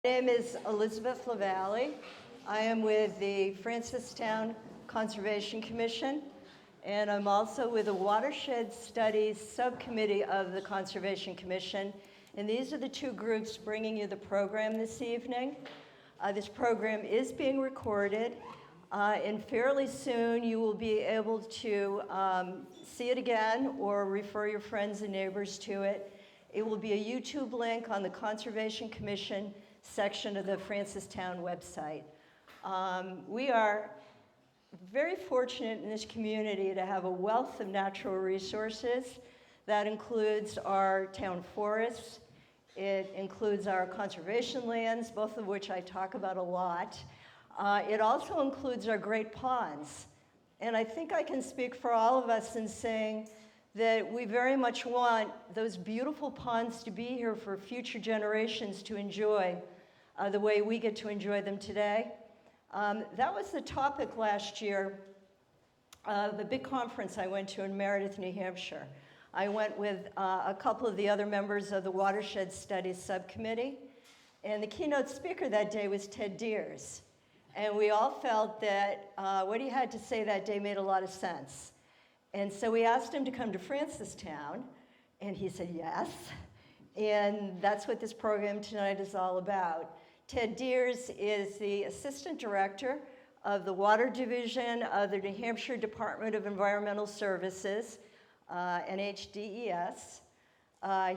My name is Elizabeth LaValle. I am with the Francistown Conservation Commission, and I'm also with the Watershed Studies Subcommittee of the Conservation Commission. And these are the two groups bringing you the program this evening. This program is being recorded, and fairly soon you will be able to see it again or refer your friends and neighbors to it. It will be a YouTube link on the Conservation Commission section of the Francistown website. We are very fortunate in this community to have a wealth of natural resources. That includes our town forests. It includes our conservation lands, both of which I talk about a lot. It also includes our great ponds. And I think I can speak for all of us in saying that we very much want those beautiful ponds to be here for future generations to enjoy the way we get to enjoy them today. That was the topic last year of a big conference I went to in Meredith, New Hampshire. I went with a couple of the other members of the Watershed Studies Subcommittee, and the keynote speaker that day was Ted Deers. And we all felt that what he had to say that day made a lot of sense. And so we asked him to come to Francistown, and he said yes. And that's what this program tonight is all about. Ted Deers is the Assistant Director of the Water Division of the New Hampshire Department of Environmental Services, NHDES.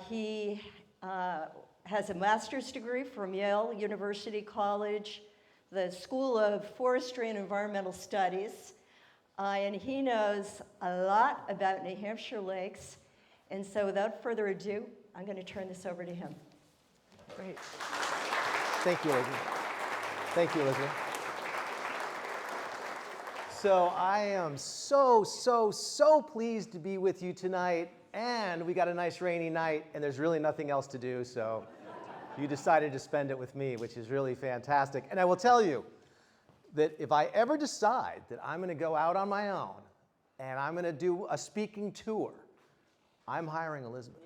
He has a master's degree from Yale University College, the School of Forestry and Environmental Studies, and he knows a lot about New Hampshire lakes. And so without further ado, I'm going to turn this over to him. Great. Thank you, Elizabeth. Thank you, Elizabeth. So I am so pleased to be with you tonight, and we got a nice rainy night, and there's really nothing else to do, so you decided to spend it with me, which is really fantastic. And I will tell you that if I ever decide that I'm going to go out on my own and I'm going to do a speaking tour, I'm hiring Elizabeth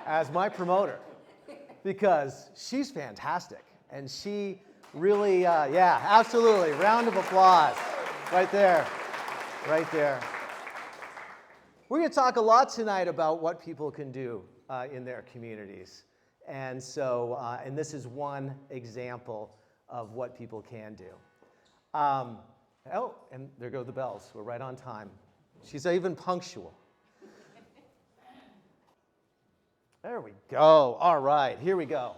as my promoter, because she's fantastic, and she really, yeah, absolutely. Round of applause. Right there. Right there. We're going to talk a lot tonight about what people can do in their communities. And so, and this is one example of what people can do. Oh, and there go the bells. We're right on time. She's even punctual. There we go. All right, here we go.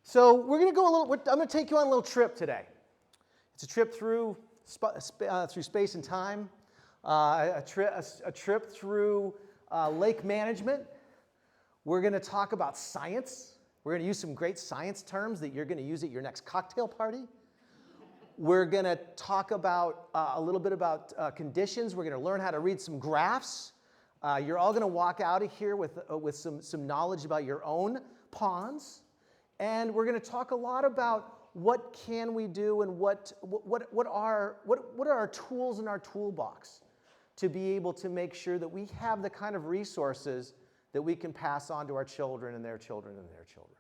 So we're going to go a little. I'm going to take you on a little trip today. It's a trip through space and time, a trip through lake management. We're going to talk about science. We're going to use some great science terms that you're going to use at your next cocktail party. We're going to talk about a little bit about conditions. We're going to learn how to read some graphs. You're all going to walk out of here with some knowledge about your own ponds. And we're going to talk a lot about what can we do and what are our tools in our toolbox to be able to make sure that we have the kind of resources that we can pass on to our children and their children and their children.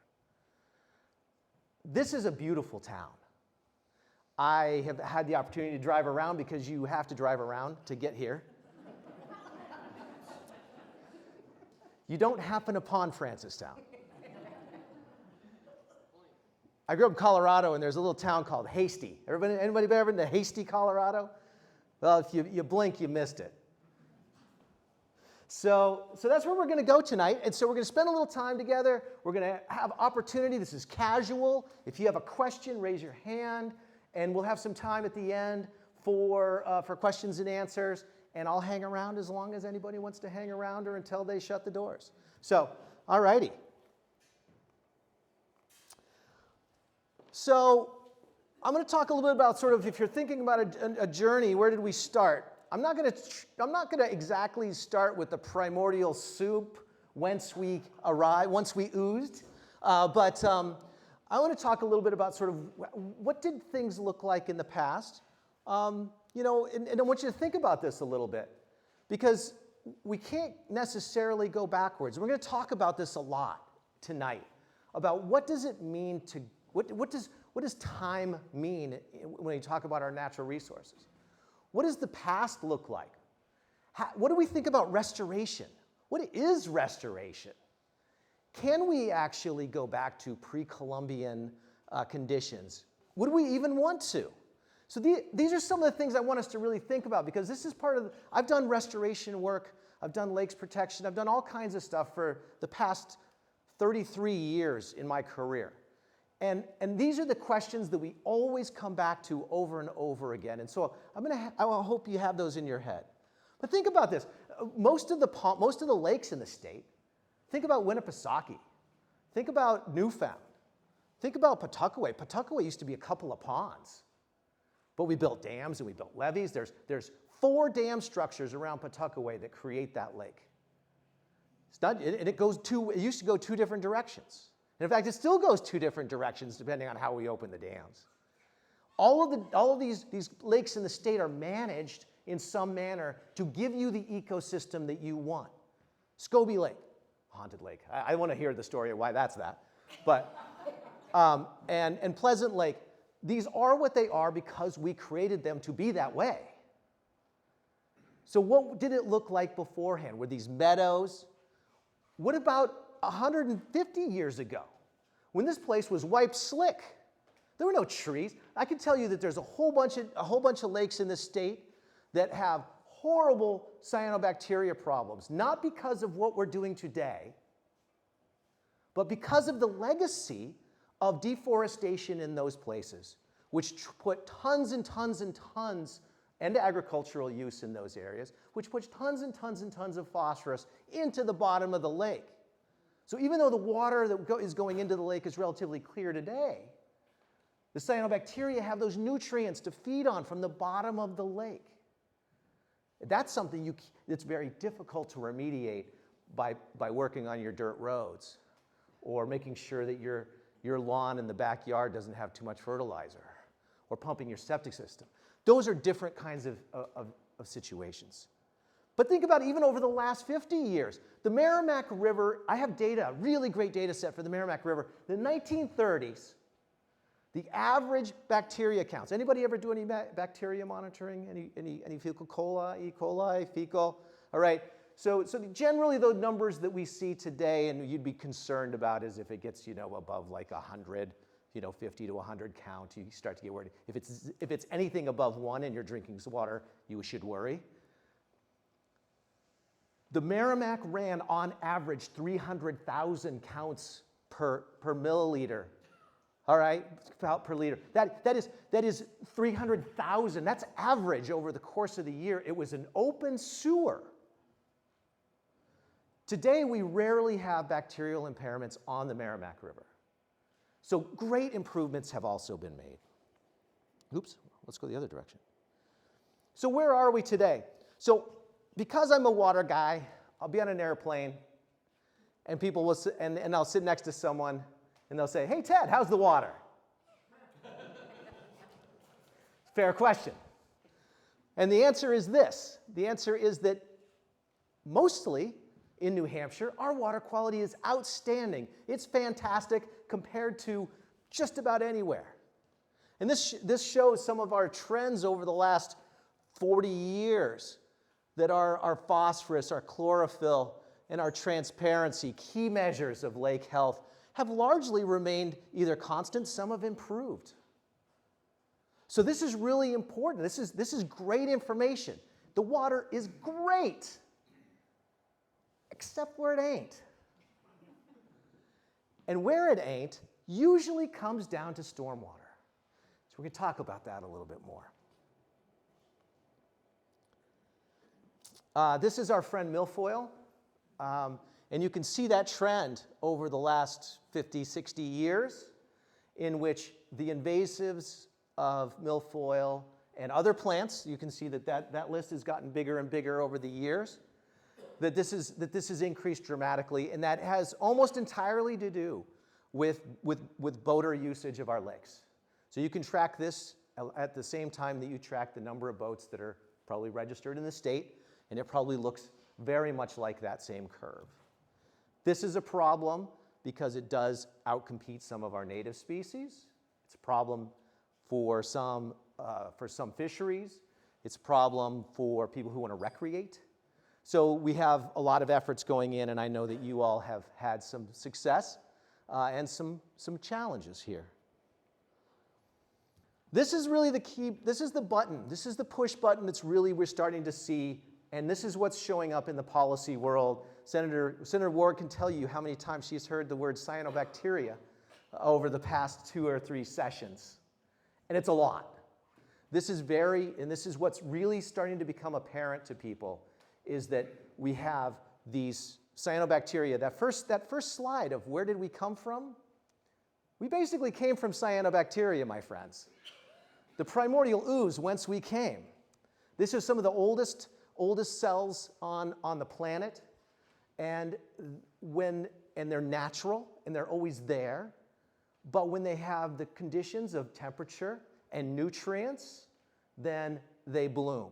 This is a beautiful town. I have had the opportunity to drive around because you have to drive around to get here. You don't happen upon Francistown. I grew up in Colorado, and there's a little town called Hasty. Anybody ever been to Hasty, Colorado? Well, if you blink, you missed it. So that's where we're going to go tonight. And so we're going to spend a little time together. We're going to have opportunity. This is casual. If you have a question, raise your hand, and we'll have some time at the end for questions and answers. And I'll hang around as long as anybody wants to hang around or until they shut the doors. So, all righty. So I'm going to talk a little bit about sort of if you're thinking about a journey, where did we start? I'm not going to exactly start with the primordial soup whence we oozed, but I want to talk a little bit about sort of what did things look like in the past. You know, and I want you to think about this a little bit, because we can't necessarily go backwards. We're going to talk about this a lot tonight. about what does it mean to, what does time mean when you talk about our natural resources? What does the past look like? What do we think about restoration? What is restoration? Can we actually go back to pre-Columbian conditions? Would we even want to? So these are some of the things I want us to really think about, because this is part of, I've done restoration work, I've done lakes protection, I've done all kinds of stuff for the past 33 years in my career. And these are the questions that we always come back to over and over again. And so I hope you have those in your head. But think about this. Most of the lakes in the state, think about Winnipesaukee. Think about Newfound. Think about Pawtuckaway. Pawtuckaway used to be a couple of ponds. But we built dams and we built levees. There's 4 dam structures around Pawtuckaway that create that lake. It's not, and it used to go 2 different directions. And in fact, it still goes 2 different directions depending on how we open the dams. All of these lakes in the state are managed in some manner to give you the ecosystem that you want. Scobie Lake, haunted lake. I want to hear the story of why that's that. But, and Pleasant Lake, these are what they are because we created them to be that way. So what did it look like beforehand? Were these meadows? What about 150 years ago, when this place was wiped slick? There were no trees. I can tell you that there's a whole bunch of lakes in this state that have horrible cyanobacteria problems, not because of what we're doing today, but because of the legacy of deforestation in those places, which put tons and tons and tons, and agricultural use in those areas, which puts tons and tons and tons of phosphorus into the bottom of the lake. So even though the water that is going into the lake is relatively clear today, the cyanobacteria have those nutrients to feed on from the bottom of the lake. That's something that's very difficult to remediate by working on your dirt roads or making sure that your lawn in the backyard doesn't have too much fertilizer or pumping your septic system. Those are different kinds of situations. But think about even over the last 50 years. The Merrimack River, I have data, a really great data set for the Merrimack River. In the 1930s, the average bacteria counts. Anybody ever do any bacteria monitoring? Any fecal E. coli, fecal? All right. So generally the numbers that we see today and you'd be concerned about is if it gets, above like 100, 50 to 100 count, you start to get worried. If it's anything above 1 in your drinking water, you should worry. The Merrimack ran on average 300,000 counts per milliliter. All right, per liter. That is 300,000. That's average over the course of the year. It was an open sewer. Today, we rarely have bacterial impairments on the Merrimack River. So great improvements have also been made. Oops, let's go the other direction. So where are we today? So because I'm a water guy, I'll be on an airplane, and people will and I'll sit next to someone, and they'll say, "Hey, Ted, how's the water?" Fair question. And the answer is this. The answer is that mostly in New Hampshire, our water quality is outstanding. It's fantastic compared to just about anywhere. And this shows some of our trends over the last 40 years, that our phosphorus, our chlorophyll, and our transparency, key measures of lake health, have largely remained either constant, some have improved. So this is really important. This is great information. The water is great, except where it ain't. And where it ain't usually comes down to stormwater. So we're going to talk about that a little bit more. This is our friend milfoil. And you can see that trend over the last 50, 60 years in which the invasives of milfoil and other plants, you can see that list has gotten bigger and bigger over the years, that this has increased dramatically, and that has almost entirely to do with boater usage of our lakes. So you can track this at the same time that you track the number of boats that are probably registered in the state, and it probably looks very much like that same curve. This is a problem because it does outcompete some of our native species. It's a problem for some fisheries. It's a problem for people who want to recreate. So we have a lot of efforts going in, and I know that you all have had some success and some challenges here. This is really the key. This is the button. This is the push button that's really we're starting to see, and this is what's showing up in the policy world. Senator Ward can tell you how many times she's heard the word cyanobacteria over the past 2 or 3 sessions, and it's a lot. This is what's really starting to become apparent to people, is that we have these cyanobacteria. That first slide of where did we come from? We basically came from cyanobacteria, my friends. The primordial ooze whence we came. This is some of the oldest cells on the planet, and they're natural and they're always there. But when they have the conditions of temperature and nutrients, then they bloom.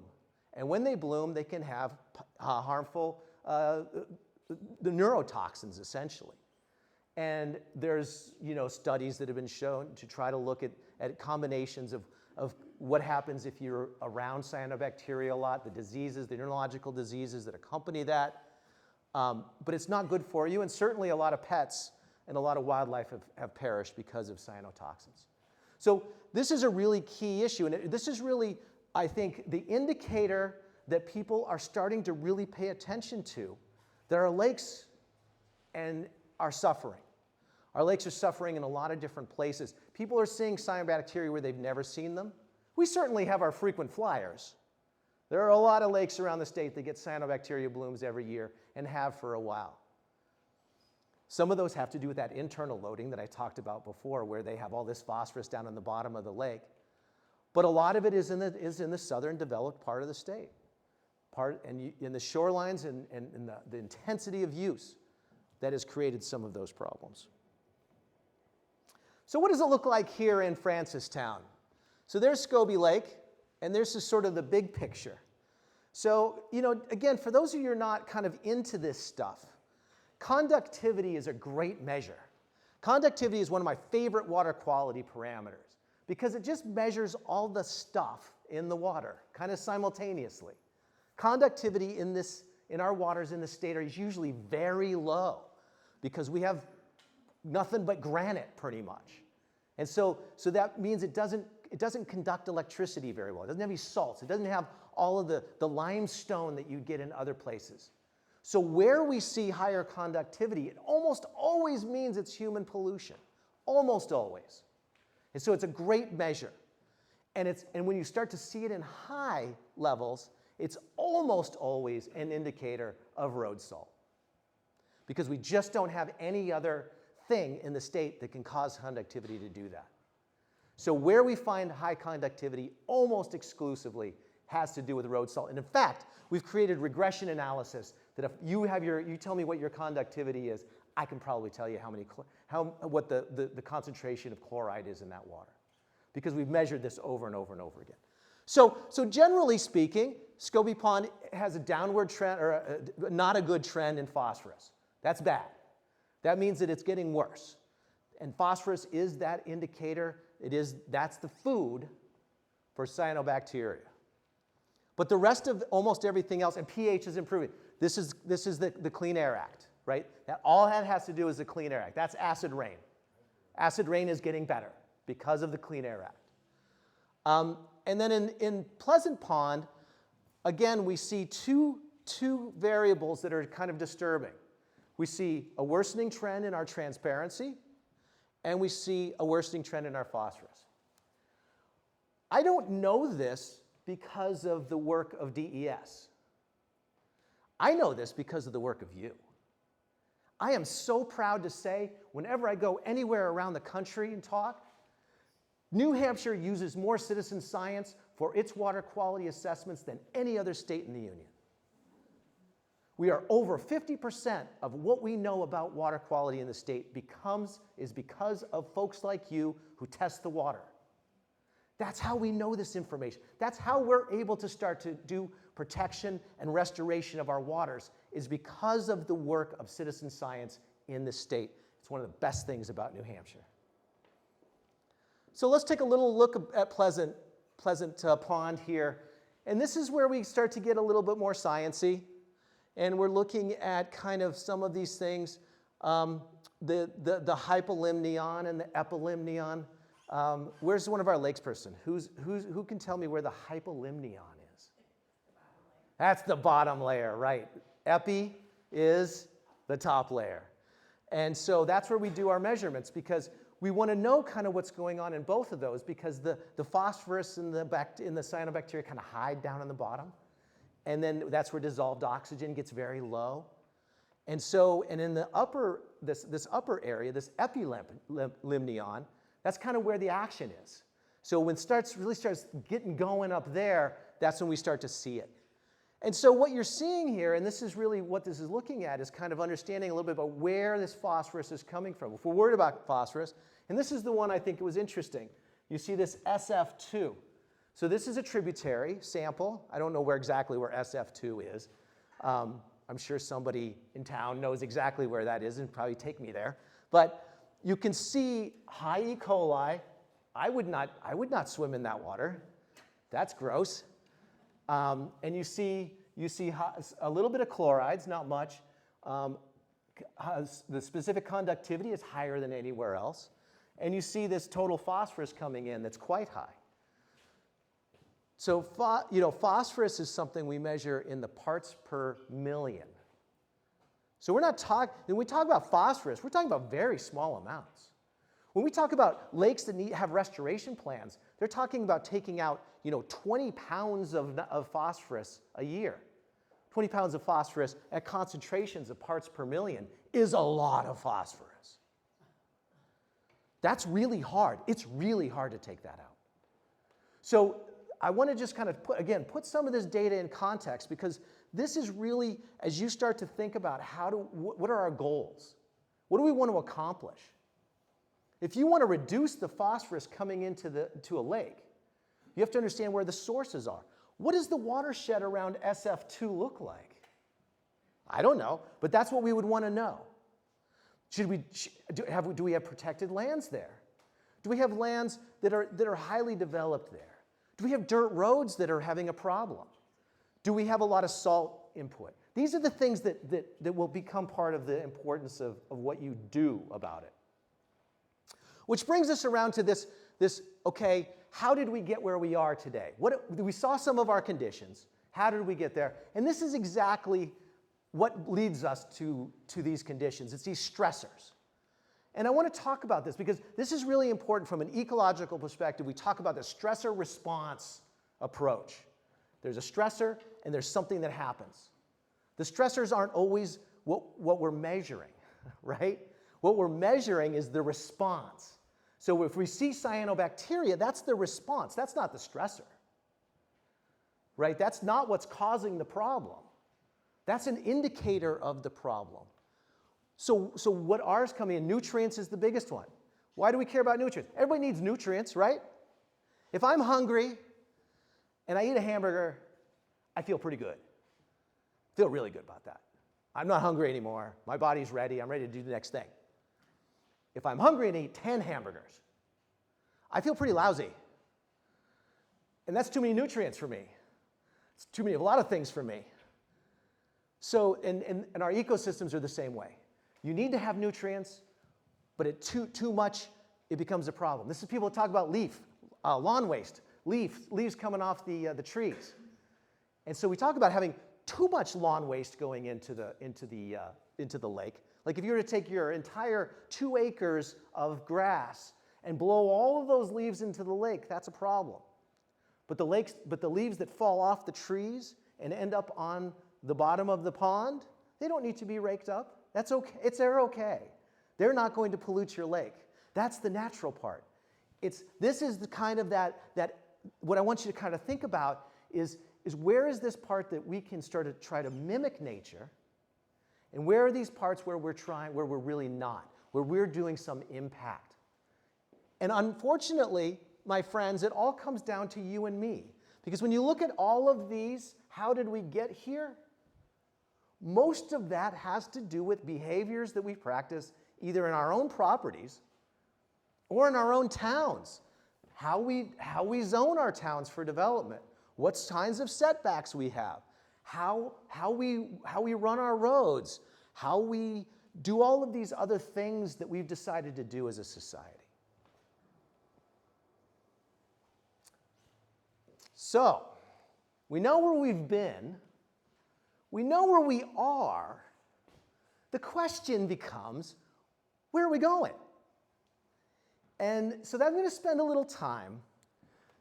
And when they bloom, they can have harmful the neurotoxins, essentially. And there's studies that have been shown to try to look at combinations of what happens if you're around cyanobacteria a lot, the diseases, the neurological diseases that accompany that. But it's not good for you, and certainly a lot of pets and a lot of wildlife have perished because of cyanotoxins. So this is a really key issue, and this is really, I think, the indicator that people are starting to really pay attention to. There are lakes and are suffering. Our lakes are suffering in a lot of different places. People are seeing cyanobacteria where they've never seen them. We certainly have our frequent flyers. There are a lot of lakes around the state that get cyanobacteria blooms every year and have for a while. Some of those have to do with that internal loading that I talked about before, where they have all this phosphorus down in the bottom of the lake. But a lot of it is in the southern developed part of the state. In the shorelines and the intensity of use that has created some of those problems. So what does it look like here in Francistown? So there's Scobie Lake, and there's just sort of the big picture. So, again, for those of you who are not kind of into this stuff, conductivity is a great measure. Conductivity is one of my favorite water quality parameters because it just measures all the stuff in the water kind of simultaneously. Conductivity in our waters in the state is usually very low because we have nothing but granite pretty much. And so that means it doesn't conduct electricity very well. It doesn't have any salts. It doesn't have all of the limestone that you get in other places. So where we see higher conductivity, it almost always means it's human pollution. Almost always. And so it's a great measure. And when you start to see it in high levels, it's almost always an indicator of road salt. Because we just don't have any other thing in the state that can cause conductivity to do that. So where we find high conductivity almost exclusively has to do with road salt. And in fact, we've created regression analysis that if you tell me what your conductivity is, I can probably tell you what the concentration of chloride is in that water. Because we've measured this over and over and over again. So generally speaking, Scobie Pond has a downward trend, or not a good trend in phosphorus. That's bad. That means that it's getting worse. And phosphorus is that indicator. That's the food for cyanobacteria. But the rest of almost everything else, and pH is improving. This is the Clean Air Act, right? All that has to do is the Clean Air Act. That's acid rain. Acid rain is getting better because of the Clean Air Act. And then in Pleasant Pond, again, we see two variables that are kind of disturbing. We see a worsening trend in our transparency, and we see a worsening trend in our phosphorus. I don't know this because of the work of DES. I know this because of the work of you. I am so proud to say, whenever I go anywhere around the country and talk, New Hampshire uses more citizen science for its water quality assessments than any other state in the union. We are over 50% of what we know about water quality in the state is because of folks like you who test the water. That's how we know this information. That's how we're able to start to do protection and restoration of our waters, is because of the work of citizen science in the state. It's one of the best things about New Hampshire. So let's take a little look at Pleasant Pond here. And this is where we start to get a little bit more sciencey. And we're looking at kind of some of these things, the hypolimnion and the epilimnion. Where's one of our lakes person? Who can tell me where the hypolimnion is? That's the bottom layer, right. Epi is the top layer. And so that's where we do our measurements, because we want to know kind of what's going on in both of those, because the phosphorus in the cyanobacteria kind of hide down in the bottom. And then that's where dissolved oxygen gets very low. And so, and in the upper, this upper area, this epilimnion, that's kind of where the action is. So when it really starts getting going up there, that's when we start to see it. And so what you're seeing here, and this is really what this is looking at, is kind of understanding a little bit about where this phosphorus is coming from. If we're worried about phosphorus, and this is the one I think it was interesting. You see this SF2. So this is a tributary sample. I don't know exactly where SF2 is. I'm sure somebody in town knows exactly where that is and probably take me there. But you can see high E. coli. I would not swim in that water. That's gross. And you see a little bit of chlorides, not much. The specific conductivity is higher than anywhere else. And you see this total phosphorus coming in that's quite high. So phosphorus is something we measure in the parts per million. So when we talk about phosphorus, we're talking about very small amounts. When we talk about lakes that have restoration plans, they're talking about taking out 20 pounds of phosphorus a year. 20 pounds of phosphorus at concentrations of parts per million is a lot of phosphorus. That's really hard. It's really hard to take that out. So I want to just kind of put some of this data in context, because this is really, as you start to think about what are our goals? What do we want to accomplish? If you want to reduce the phosphorus coming into a lake, you have to understand where the sources are. What does the watershed around SF2 look like? I don't know, but that's what we would want to know. Do we have protected lands there? Do we have lands that are highly developed there? Do we have dirt roads that are having a problem? Do we have a lot of salt input? These are the things that will become part of the importance of what you do about it. Which brings us around to this, okay, how did we get where we are today? We saw some of our conditions. How did we get there? And this is exactly what leads us to these conditions. It's these stressors. And I want to talk about this because this is really important from an ecological perspective. We talk about the stressor response approach. There's a stressor and there's something that happens. The stressors aren't always what we're measuring, right? What we're measuring is the response. So if we see cyanobacteria, that's the response. That's not the stressor, right? That's not what's causing the problem. That's an indicator of the problem. So what ours coming in, nutrients is the biggest one. Why do we care about nutrients? Everybody needs nutrients, right? If I'm hungry and I eat a hamburger, I feel pretty good. I feel really good about that. I'm not hungry anymore. My body's ready. I'm ready to do the next thing. If I'm hungry and eat 10 hamburgers, I feel pretty lousy. And that's too many nutrients for me. It's too many of a lot of things for me. So, and our ecosystems are the same way. You need to have nutrients, but too much, it becomes a problem. This is people talk about lawn waste, leaves coming off the trees. And so we talk about having too much lawn waste going into the lake. Like if you were to take your entire 2 acres of grass and blow all of those leaves into the lake, that's a problem. But the leaves that fall off the trees and end up on the bottom of the pond, they don't need to be raked up. That's okay. They're okay. They're not going to pollute your lake. That's the natural part. This is the kind of that what I want you to kind of think about is where is this part that we can start to try to mimic nature, and where are these parts where we're really not, where we're doing some impact. And unfortunately, my friends, it all comes down to you and me. Because when you look at all of these, how did we get here? Most of that has to do with behaviors that we practice either in our own properties or in our own towns. How we zone our towns for development, what kinds of setbacks we have, how we run our roads, how we do all of these other things that we've decided to do as a society. So, we know where we've been, we know where we are. The question becomes, where are we going? And so I'm going to spend a little time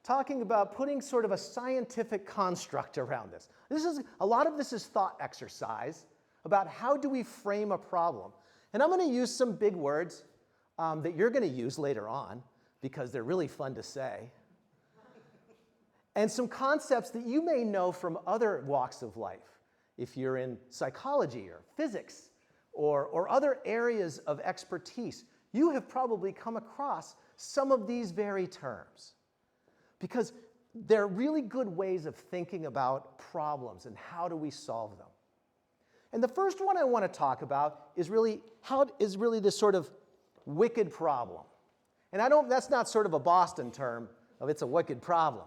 talking about putting sort of a scientific construct around this. A lot of this is thought exercise about how do we frame a problem. And I'm going to use some big words that you're going to use later on because they're really fun to say. And some concepts that you may know from other walks of life, if you're in psychology or physics or other areas of expertise. You have probably come across some of these very terms because they're really good ways of thinking about problems and how do we solve them. And the first one I want to talk about is really this sort of wicked problem. And that's not sort of a Boston term of it's a wicked problem.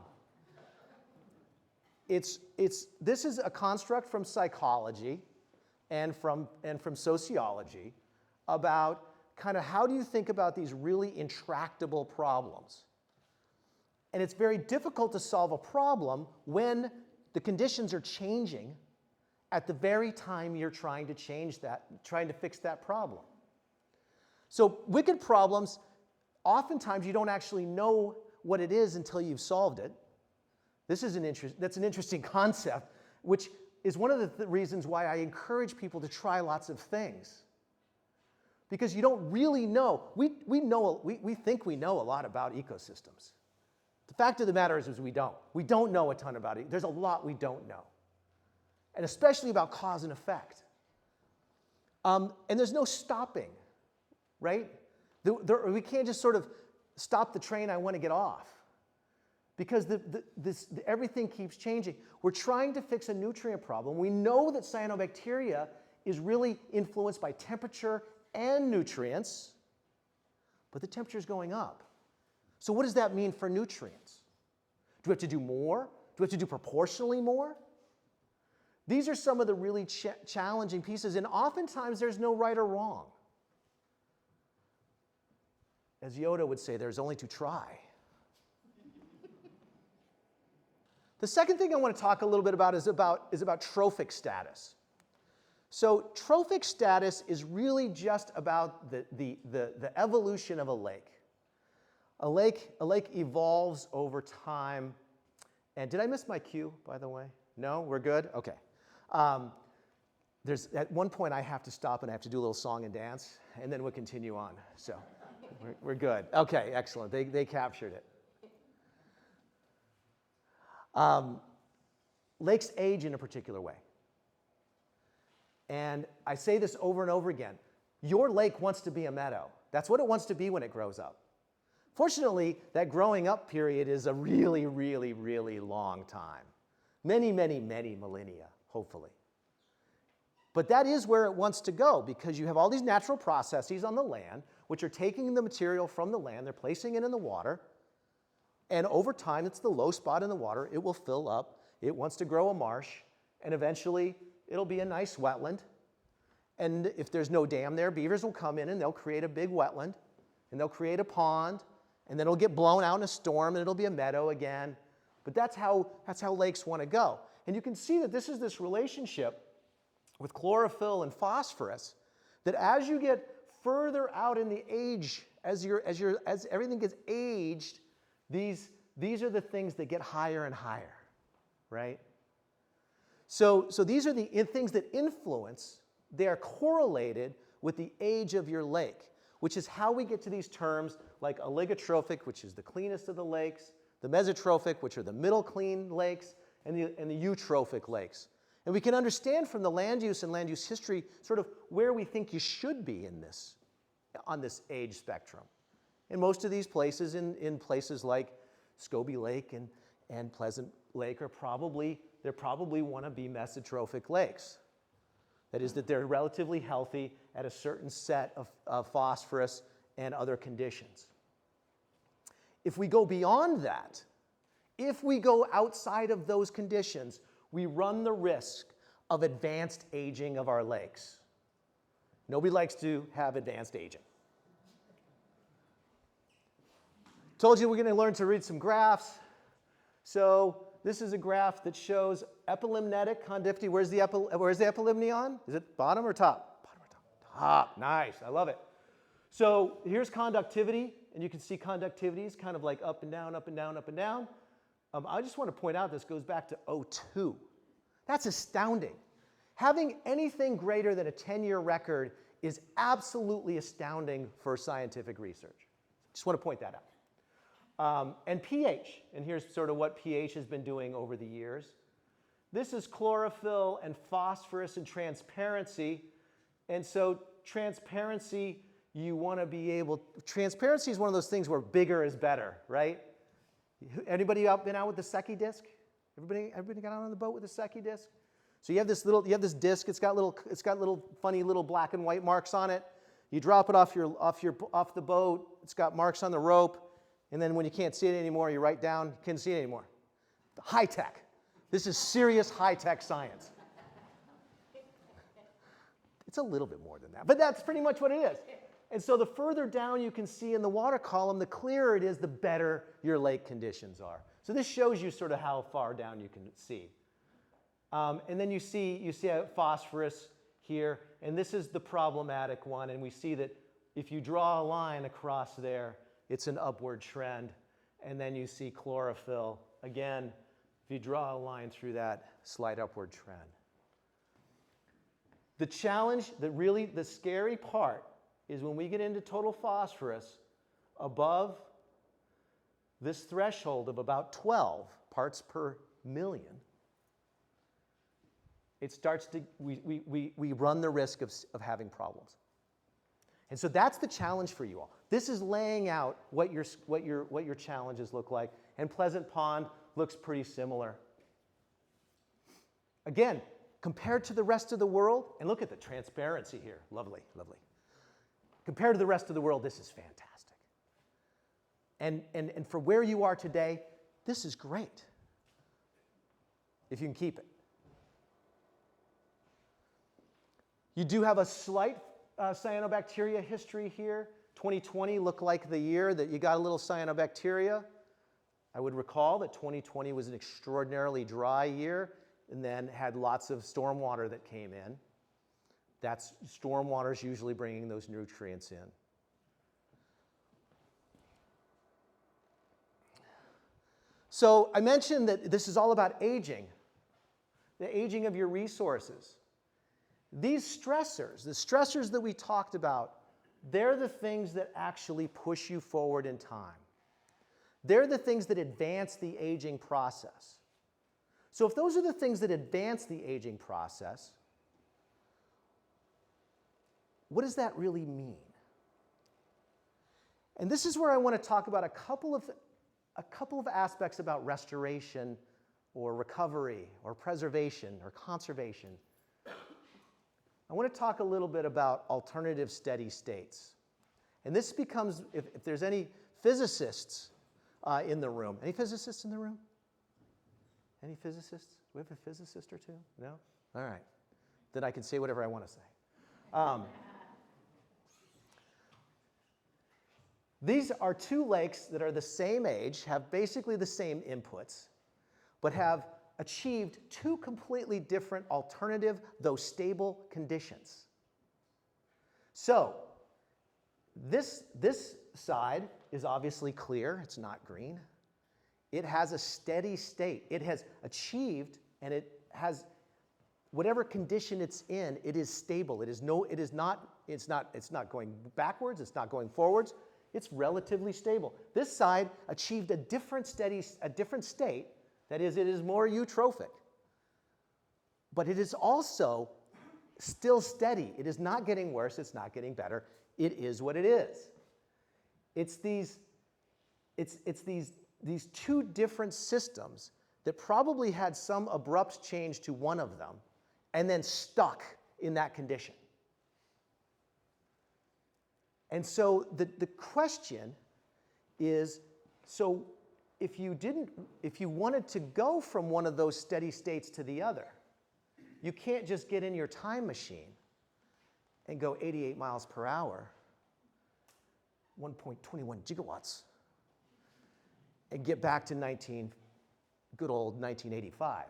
This is a construct from psychology and from sociology about kind of how do you think about these really intractable problems. And it's very difficult to solve a problem when the conditions are changing at the very time you're trying to fix that problem. So wicked problems, oftentimes you don't actually know what it is until you've solved it. That's an interesting concept, which is one of the reasons why I encourage people to try lots of things. Because you don't really know. We think we know a lot about ecosystems. The fact of the matter is we don't. We don't know a ton about it. There's a lot we don't know. And especially about cause and effect. And there's no stopping, right? We can't just sort of stop the train, I want to get off. Because everything keeps changing. We're trying to fix a nutrient problem. We know that cyanobacteria is really influenced by temperature and nutrients, but the temperature is going up. So what does that mean for nutrients? Do we have to do more? Do we have to do proportionally more? These are some of the really challenging pieces, and oftentimes there's no right or wrong. As Yoda would say, there's only to try. The second thing I want to talk a little bit about is about trophic status. So trophic status is really just about the evolution of a lake. A lake evolves over time. And did I miss my cue, by the way? No? We're good? Okay. At one point I have to stop and I have to do a little song and dance, and then we'll continue on. So we're good. Okay, excellent. They captured it. Lakes age in a particular way. And I say this over and over again. Your lake wants to be a meadow. That's what it wants to be when it grows up. Fortunately, that growing up period is a really, really, really long time. Many, many, many millennia, hopefully. But that is where it wants to go because you have all these natural processes on the land which are taking the material from the land, they're placing it in the water, and over time, it's the low spot in the water. It will fill up. It wants to grow a marsh, and eventually, it'll be a nice wetland. And if there's no dam there, beavers will come in and they'll create a big wetland, and they'll create a pond, and then it'll get blown out in a storm, and it'll be a meadow again. But that's how lakes want to go. And you can see that this is this relationship with chlorophyll and phosphorus, that as you get further out in the age, as everything gets aged, these are the things that get higher and higher, right? So these are the things that influence, they are correlated with the age of your lake, which is how we get to these terms like oligotrophic, which is the cleanest of the lakes, the mesotrophic, which are the middle clean lakes, and the eutrophic lakes. And we can understand from the land use and land use history sort of where we think you should be on this age spectrum. In most of these places, in places like Scobie Lake and Pleasant Lake, they probably want to be mesotrophic lakes. That is, that they're relatively healthy at a certain set of phosphorus and other conditions. If we go beyond that, if we go outside of those conditions, we run the risk of advanced aging of our lakes. Nobody likes to have advanced aging. Told you we're going to learn to read some graphs. So this is a graph that shows epilimnetic conductivity. Where's the epilimnion? Is it bottom or top? Bottom or top? Top. Nice. I love it. So here's conductivity, and you can see conductivity is kind of like up and down, up and down, up and down. I just want to point out this goes back to '02. That's astounding. Having anything greater than a 10-year record is absolutely astounding for scientific research. Just want to point that out. And pH, and here's sort of what pH has been doing over the years. This is chlorophyll and phosphorus and transparency. And so transparency, you want to be able, transparency is one of those things where bigger is better, right? Anybody been out with the Secchi disc? Everybody got out on the boat with the Secchi disc? So you have this disc. It's got little funny little black and white marks on it. You drop it off the boat. It's got marks on the rope. And then when you can't see it anymore, you write down, you can't see it anymore. High tech. This is serious high-tech science. It's a little bit more than that, but that's pretty much what it is. And so the further down you can see in the water column, the clearer it is, the better your lake conditions are. So this shows you sort of how far down you can see. And then you see phosphorus here, and this is the problematic one. And we see that if you draw a line across there, it's an upward trend. And then you see chlorophyll. Again, if you draw a line through that, slight upward trend. The challenge, the scary part, is when we get into total phosphorus above this threshold of about 12 parts per million, it starts to, we run the risk of having problems. And so that's the challenge for you all. This is laying out what your challenges look like. And Pleasant Pond looks pretty similar. Again, compared to the rest of the world, and look at the transparency here. Lovely, lovely. Compared to the rest of the world, this is fantastic. And for where you are today, this is great, if you can keep it. You do have a slight cyanobacteria history here. 2020 looked like the year that you got a little cyanobacteria. I would recall that 2020 was an extraordinarily dry year and then had lots of stormwater that came in. That's stormwater is usually bringing those nutrients in. So I mentioned that this is all about aging, the aging of your resources. These stressors, the stressors that we talked about, they're the things that actually push you forward in time. They're the things that advance the aging process. So if those are the things that advance the aging process, what does that really mean? And this is where I want to talk about a couple of aspects about restoration or recovery or preservation or conservation. I want to talk a little bit about alternative steady states. And this becomes, if there's any physicists in the room. Any physicists in the room? Any physicists? Do we have a physicist or two? No? All right. Then I can say whatever I want to say. These are two lakes that are the same age, have basically the same inputs, but have achieved two completely different alternative, though stable, conditions. So this side is obviously clear. It's not green. It has a steady state. It has achieved, and it has whatever condition it's in, it is stable. It's not going backwards. It's not going forwards. It's relatively stable. This side achieved a different state. That is, it is more eutrophic. But it is also still steady. It is not getting worse. It's not getting better. It is what it is. It's these two different systems that probably had some abrupt change to one of them and then stuck in that condition. And so the question is, so if you wanted to go from one of those steady states to the other, you can't just get in your time machine and go 88 miles per hour, 1.21 gigawatts, and get back to good old 1985.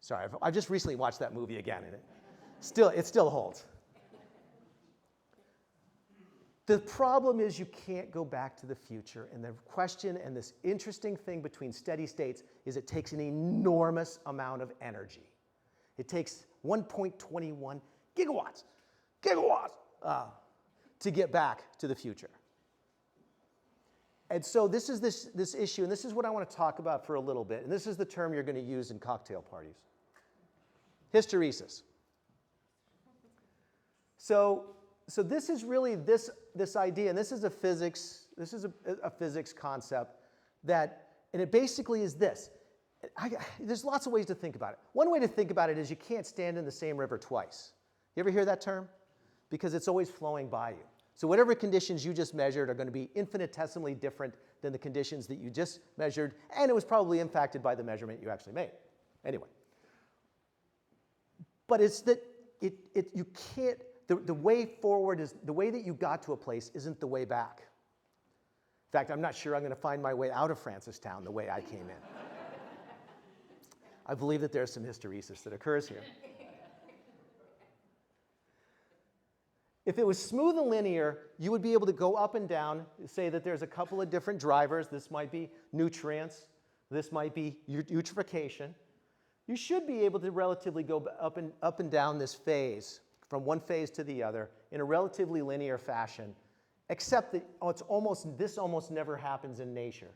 Sorry, I've just recently watched that movie again, and it still holds. The problem is you can't go back to the future, and the question and this interesting thing between steady states is it takes an enormous amount of energy. It takes 1.21 gigawatts to get back to the future. And so this is this issue, and this is what I want to talk about for a little bit, and this is the term you're going to use in cocktail parties. Hysteresis. So this is really this idea, and this is a physics concept and it basically is this. There's lots of ways to think about it. One way to think about it is you can't stand in the same river twice. You ever hear that term? Because it's always flowing by you. So whatever conditions you just measured are going to be infinitesimally different than the conditions that you just measured, and it was probably impacted by the measurement you actually made. Anyway. But it's that you can't, the way forward is, the way that you got to a place isn't the way back. In fact, I'm not sure I'm going to find my way out of Francistown the way I came in. I believe that there's some hysteresis that occurs here. If it was smooth and linear, you would be able to go up and down, say that there's a couple of different drivers. This might be nutrients. This might be eutrophication. You should be able to relatively go up and down this phase, from one phase to the other, in a relatively linear fashion, except that this almost never happens in nature.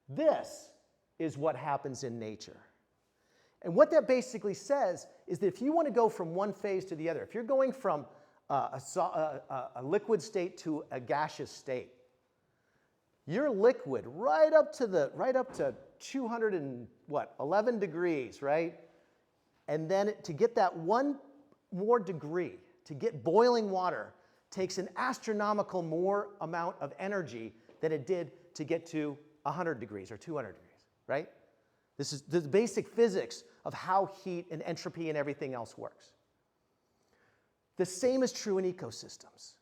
This is what happens in nature. And what that basically says is that if you want to go from one phase to the other, if you're going from a liquid state to a gaseous state, your liquid right up to 211 degrees, right? And then to get that one more degree, to get boiling water, takes an astronomical more amount of energy than it did to get to 100 degrees or 200 degrees, right? This is the basic physics of how heat and entropy and everything else works. The same is true in ecosystems.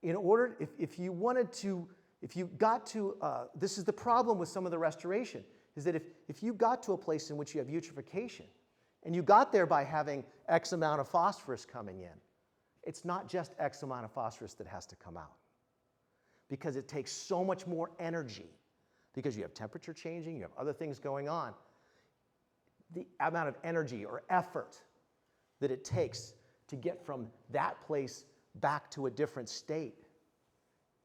If you got to, this is the problem with some of the restoration, is that if you got to a place in which you have eutrophication, and you got there by having X amount of phosphorus coming in, it's not just X amount of phosphorus that has to come out. Because it takes so much more energy, because you have temperature changing, you have other things going on. The amount of energy or effort that it takes to get from that place back to a different state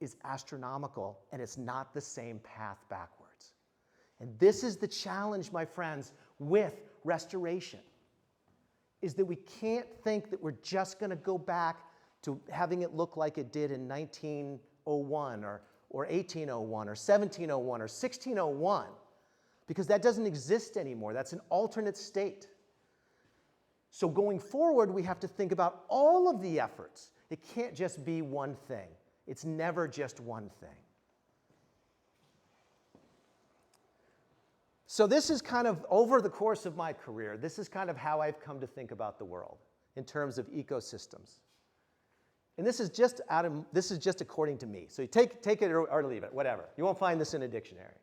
is astronomical, and it's not the same path backwards. And this is the challenge, my friends, with restoration, is that we can't think that we're just going to go back to having it look like it did in 1901 or 1801 or 1701 or 1601, because that doesn't exist anymore. That's an alternate state. So going forward, we have to think about all of the efforts. It can't just be one thing. It's never just one thing. So this is kind of, over the course of my career, this is kind of how I've come to think about the world in terms of ecosystems. And this is just according to me. So you take it or leave it, whatever. You won't find this in a dictionary.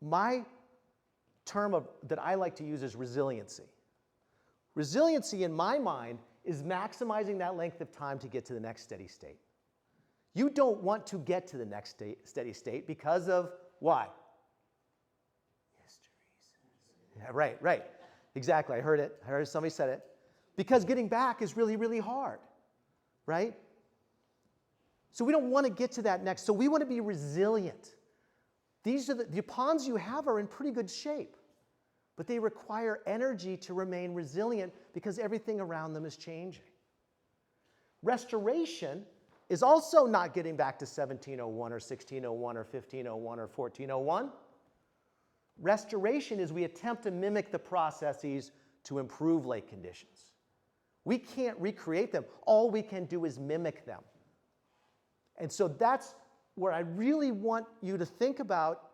My term that I like to use is resiliency. Resiliency, in my mind, is maximizing that length of time to get to the next steady state. You don't want to get to the next steady state because of why? Hysteresis. Yeah, right. Exactly. I heard it. I heard somebody said it. Because getting back is really, really hard, right? So we don't want to get to that next. So we want to be resilient. These are the ponds you have are in pretty good shape, but they require energy to remain resilient because everything around them is changing. Restoration is also not getting back to 1701 or 1601 or 1501 or 1401. Restoration is we attempt to mimic the processes to improve lake conditions. We can't recreate them. All we can do is mimic them. And so that's where I really want you to think about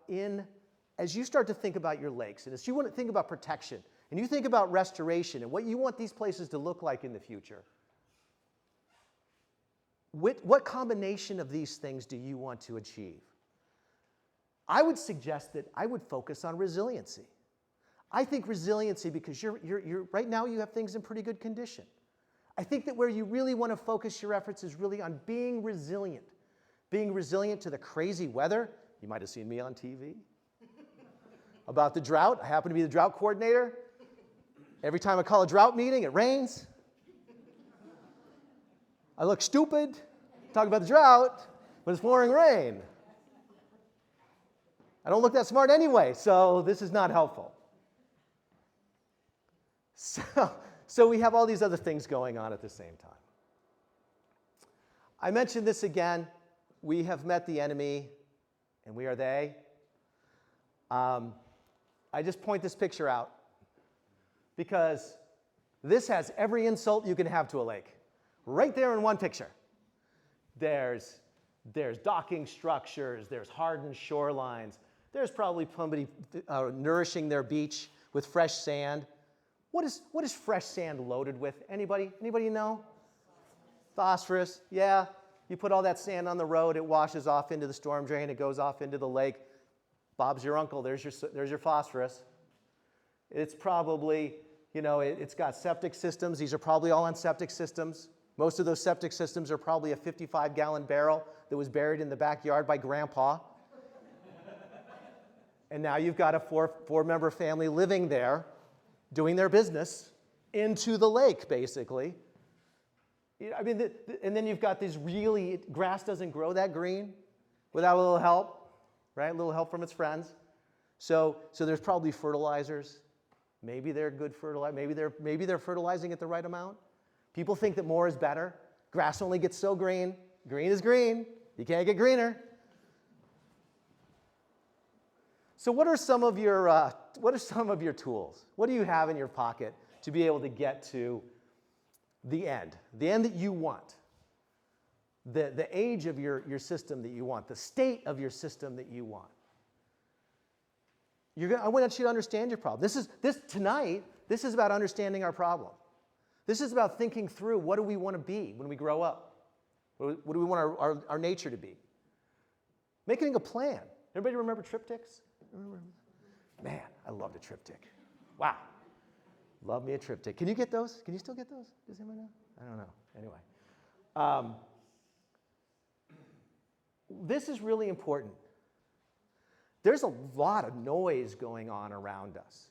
as you start to think about your lakes, and as you want to think about protection, and you think about restoration and what you want these places to look like in the future. What combination of these things do you want to achieve? I would suggest that I would focus on resiliency. I think resiliency, because right now you have things in pretty good condition. I think that where you really want to focus your efforts is really on being resilient. Being resilient to the crazy weather. You might have seen me on TV. About the drought. I happen to be the drought coordinator. Every time I call a drought meeting, it rains. I look stupid talking about the drought, but it's pouring rain. I don't look that smart anyway, so this is not helpful. So we have all these other things going on at the same time. I mentioned this again. We have met the enemy, and we are they. I just point this picture out because this has every insult you can have to a lake. Right there in one picture. There's docking structures, there's hardened shorelines, there's probably somebody nourishing their beach with fresh sand. What is fresh sand loaded with? Anybody know? Phosphorus, yeah. You put all that sand on the road, it washes off into the storm drain, it goes off into the lake. Bob's your uncle, there's your phosphorus. It's probably, it's got septic systems. These are probably all on septic systems. Most of those septic systems are probably a 55-gallon barrel that was buried in the backyard by Grandpa. And now you've got a four-member family living there, doing their business into the lake, basically. I mean, and then you've got grass doesn't grow that green without a little help. Right? A little help from its friends. So there's probably fertilizers. Maybe they're good fertilizer. Maybe they're fertilizing at the right amount. People think that more is better. Grass only gets so green. Green is green. You can't get greener. So what are some of your tools? What do you have in your pocket to be able to get to the end that you want? The age of your system that you want, the state of your system that you want. I want you to understand your problem. Tonight, this is about understanding our problem. This is about thinking through what do we want to be when we grow up? What do we want our nature to be? Making a plan. Everybody remember triptychs? Man, I loved a triptych. Wow. Love me a triptych. Can you get those? Can you still get those? Does anyone know? I don't know. Anyway. This is really important. There's a lot of noise going on around us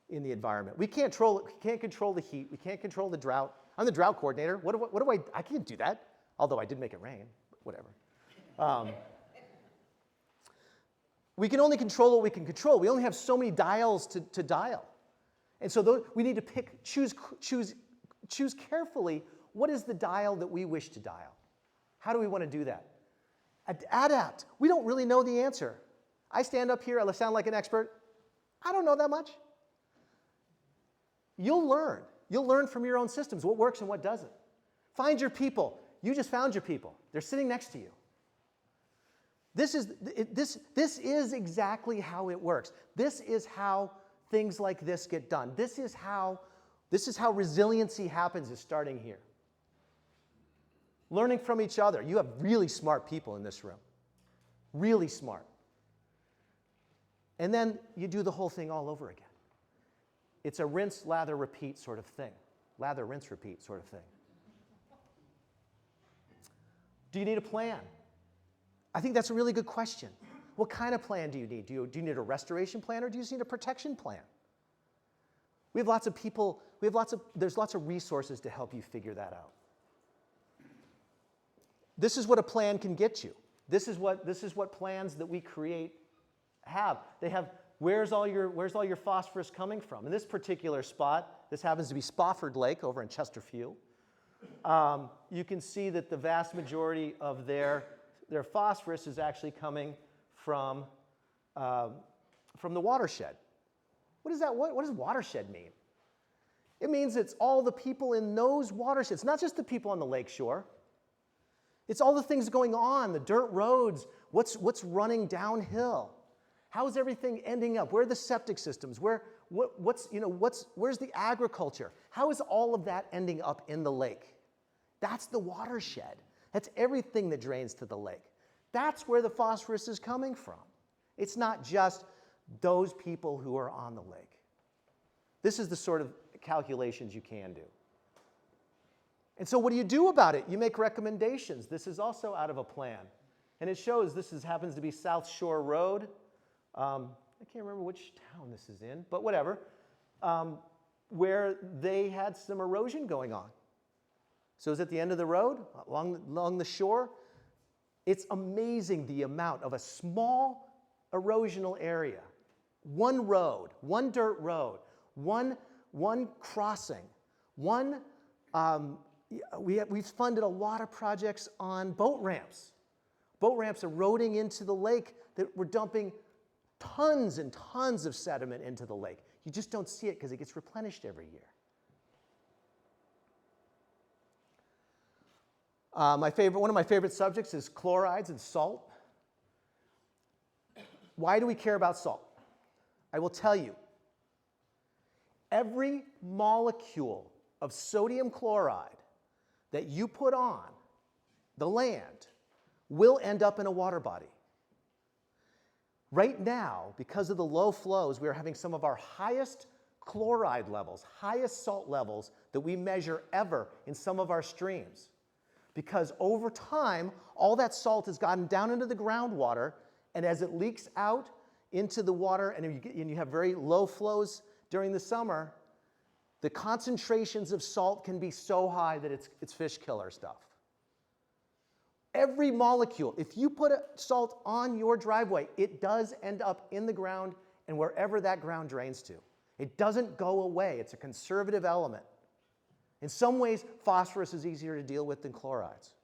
in the environment. We can't control the heat. We can't control the drought. I'm the drought coordinator. I can't do that. Although I did make it rain. Whatever. We can only control what we can control. We only have so many dials to dial. And so we need to choose carefully what is the dial that we wish to dial. How do we want to do that? Adapt. We don't really know the answer. I stand up here, I sound like an expert. I don't know that much. You'll learn. You'll learn from your own systems what works and what doesn't. Find your people. You just found your people. They're sitting next to you. This is exactly how it works. This is how things like this get done. This is how resiliency happens, is starting here. Learning from each other. You have really smart people in this room. Really smart. And then you do the whole thing all over again. It's a rinse, lather, repeat sort of thing. Lather, rinse, repeat sort of thing. Do you need a plan? I think that's a really good question. What kind of plan do you need? Do you need a restoration plan, or do you just need a protection plan? We have lots of people, there's lots of resources to help you figure that out. This is what a plan can get you. This is what plans that we create have. They have, where's all your phosphorus coming from? In this particular spot, this happens to be Spofford Lake over in Chesterfield. You can see that the vast majority of their phosphorus is actually coming from the watershed. What does watershed mean? It means it's all the people in those watersheds, not just the people on the lake shore. It's all the things going on, the dirt roads, what's running downhill. How's everything ending up? Where are the septic systems? Where's the agriculture? How is all of that ending up in the lake? That's the watershed. That's everything that drains to the lake. That's where the phosphorus is coming from. It's not just those people who are on the lake. This is the sort of calculations you can do. And so what do you do about it? You make recommendations. This is also out of a plan. And it shows happens to be South Shore Road. I can't remember which town this is in, but whatever, where they had some erosion going on. So it's at the end of the road, along the shore. It's amazing the amount of a small erosional area. One road, one dirt road, one crossing, we've funded a lot of projects on boat ramps. Boat ramps eroding into the lake that were dumping tons and tons of sediment into the lake. You just don't see it because it gets replenished every year. One of my favorite subjects is chlorides and salt. Why do we care about salt? I will tell you. Every molecule of sodium chloride that you put on the land will end up in a water body. Right now, because of the low flows, we are having some of our highest chloride levels, highest salt levels that we measure ever in some of our streams. Because over time, all that salt has gotten down into the groundwater, and as it leaks out into the water, and you have very low flows during the summer, the concentrations of salt can be so high that it's fish killer stuff. Every molecule, if you put salt on your driveway, it does end up in the ground and wherever that ground drains to. It doesn't go away. It's a conservative element. In some ways, phosphorus is easier to deal with than chlorides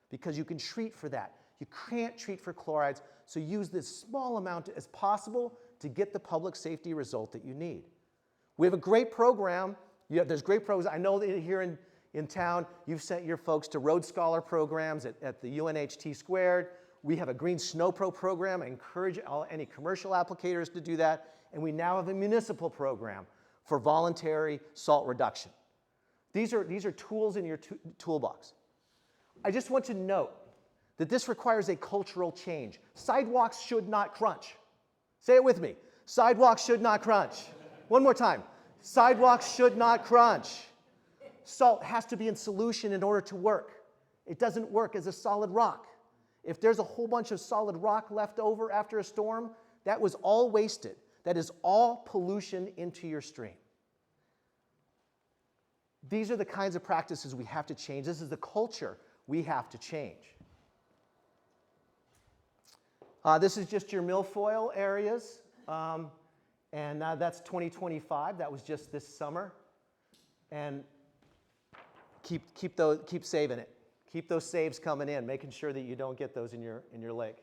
because you can treat for that. You can't treat for chlorides, so use this small amount as possible to get the public safety result that you need. We have a great program. There's great programs. I know that here in town, you've sent your folks to Road Scholar programs at the UNHT Squared. We have a Green Snow Pro program. I encourage any commercial applicators to do that. And we now have a municipal program for voluntary salt reduction. These are tools in your toolbox. I just want to note that this requires a cultural change. Sidewalks should not crunch. Say it with me. Sidewalks should not crunch. One more time. Sidewalks should not crunch. Salt has to be in solution in order to work. It doesn't work as a solid rock. If there's a whole bunch of solid rock left over after a storm, that was all wasted. That is all pollution into your stream. These are the kinds of practices we have to change. This is the culture we have to change. This is just your milfoil areas, and that's 2025. That was just this summer. And keep saving it. Keep those saves coming in, making sure that you don't get those in your lake.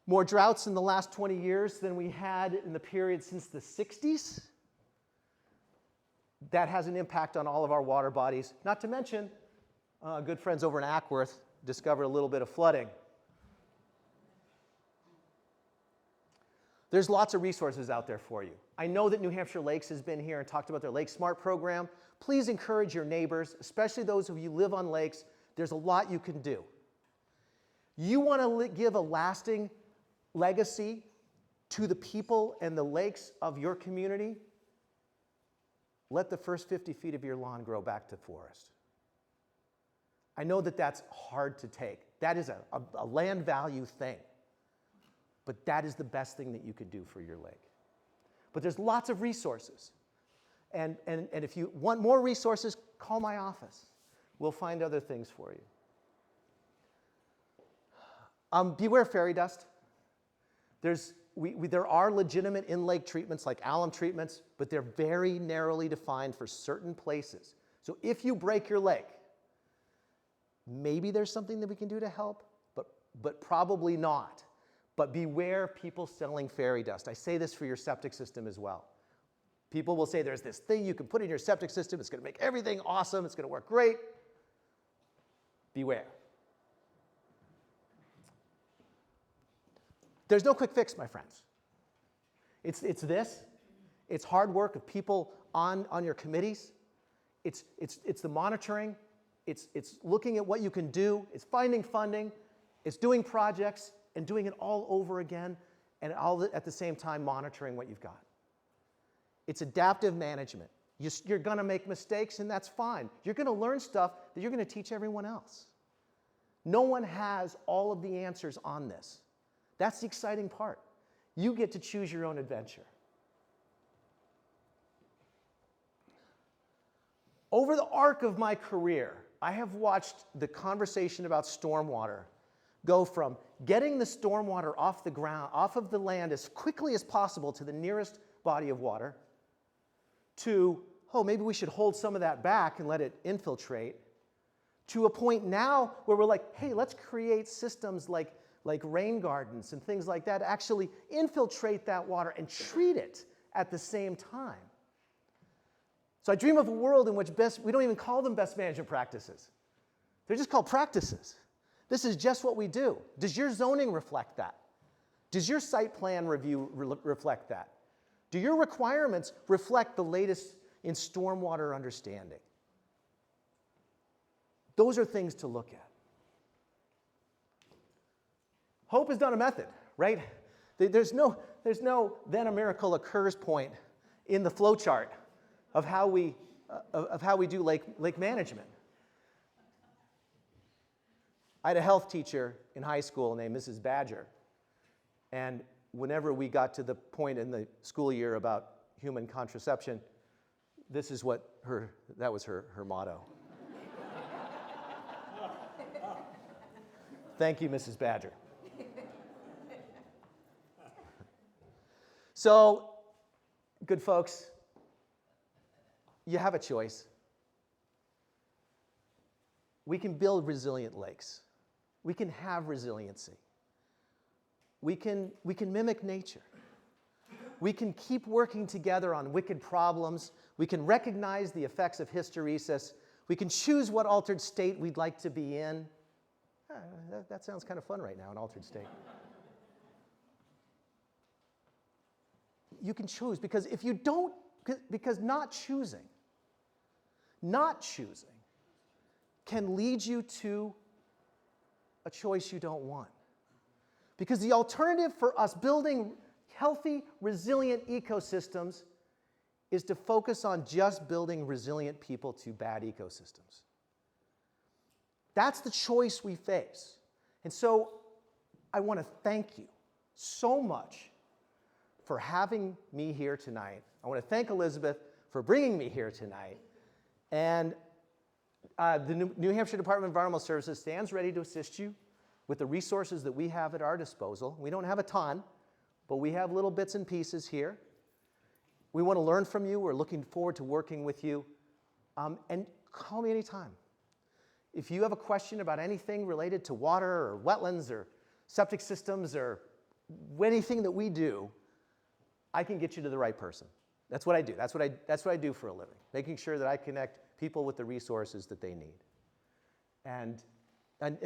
More droughts in the last 20 years than we had in the period since the 60s. That has an impact on all of our water bodies. Not to mention, good friends over in Ackworth discovered a little bit of flooding. There's lots of resources out there for you. I know that New Hampshire Lakes has been here and talked about their Lake Smart program. Please encourage your neighbors, especially those of you who live on lakes. There's a lot you can do. You want to give a lasting legacy to the people and the lakes of your community? Let the first 50 feet of your lawn grow back to forest. I know that that's hard to take. That is a land value thing. But that is the best thing that you could do for your lake. But there's lots of resources. And if you want more resources, call my office. We'll find other things for you. Beware fairy dust. There are legitimate in-lake treatments like alum treatments, but they're very narrowly defined for certain places. So if you break your lake, maybe there's something that we can do to help, but probably not. But beware people selling fairy dust. I say this for your septic system as well. People will say there's this thing you can put in your septic system, it's going to make everything awesome, it's going to work great. Beware. There's no quick fix, my friends. It's this. It's hard work of people on your committees. It's the monitoring. It's looking at what you can do. It's finding funding. It's doing projects and doing it all over again, and all at the same time monitoring what you've got. It's adaptive management. You're going to make mistakes, and that's fine. You're going to learn stuff that you're going to teach everyone else. No one has all of the answers on this. That's the exciting part. You get to choose your own adventure. Over the arc of my career, I have watched the conversation about stormwater go from getting the stormwater off the ground, off of the land as quickly as possible to the nearest body of water, to, oh, maybe we should hold some of that back and let it infiltrate, to a point now where we're like, hey, let's create systems like rain gardens and things like that, actually infiltrate that water and treat it at the same time. So I dream of a world in which we don't even call them best management practices. They're just called practices. This is just what we do. Does your zoning reflect that? Does your site plan review reflect that? Do your requirements reflect the latest in stormwater understanding? Those are things to look at. Hope is not a method, right? There's no then a miracle occurs point in the flow chart of how we do lake management. I had a health teacher in high school named Mrs. Badger, and whenever we got to the point in the school year about human contraception, this is what that was her motto. Thank you, Mrs. Badger. So, good folks, you have a choice. We can build resilient lakes. We can have resiliency. We can mimic nature. We can keep working together on wicked problems. We can recognize the effects of hysteresis. We can choose what altered state we'd like to be in. That sounds kind of fun right now, an altered state. You can choose, because if you don't, because not choosing can lead you to a choice you don't want. Because the alternative for us building healthy, resilient ecosystems is to focus on just building resilient people to bad ecosystems. That's the choice we face. And so I want to thank you so much for having me here tonight. I want to thank Elizabeth for bringing me here tonight. And the New Hampshire Department of Environmental Services stands ready to assist you with the resources that we have at our disposal. We don't have a ton, but we have little bits and pieces here. We want to learn from you. We're looking forward to working with you. And call me anytime. If you have a question about anything related to water or wetlands or septic systems or anything that we do, I can get you to the right person. That's what I do. That's what I do for a living, making sure that I connect people with the resources that they need. And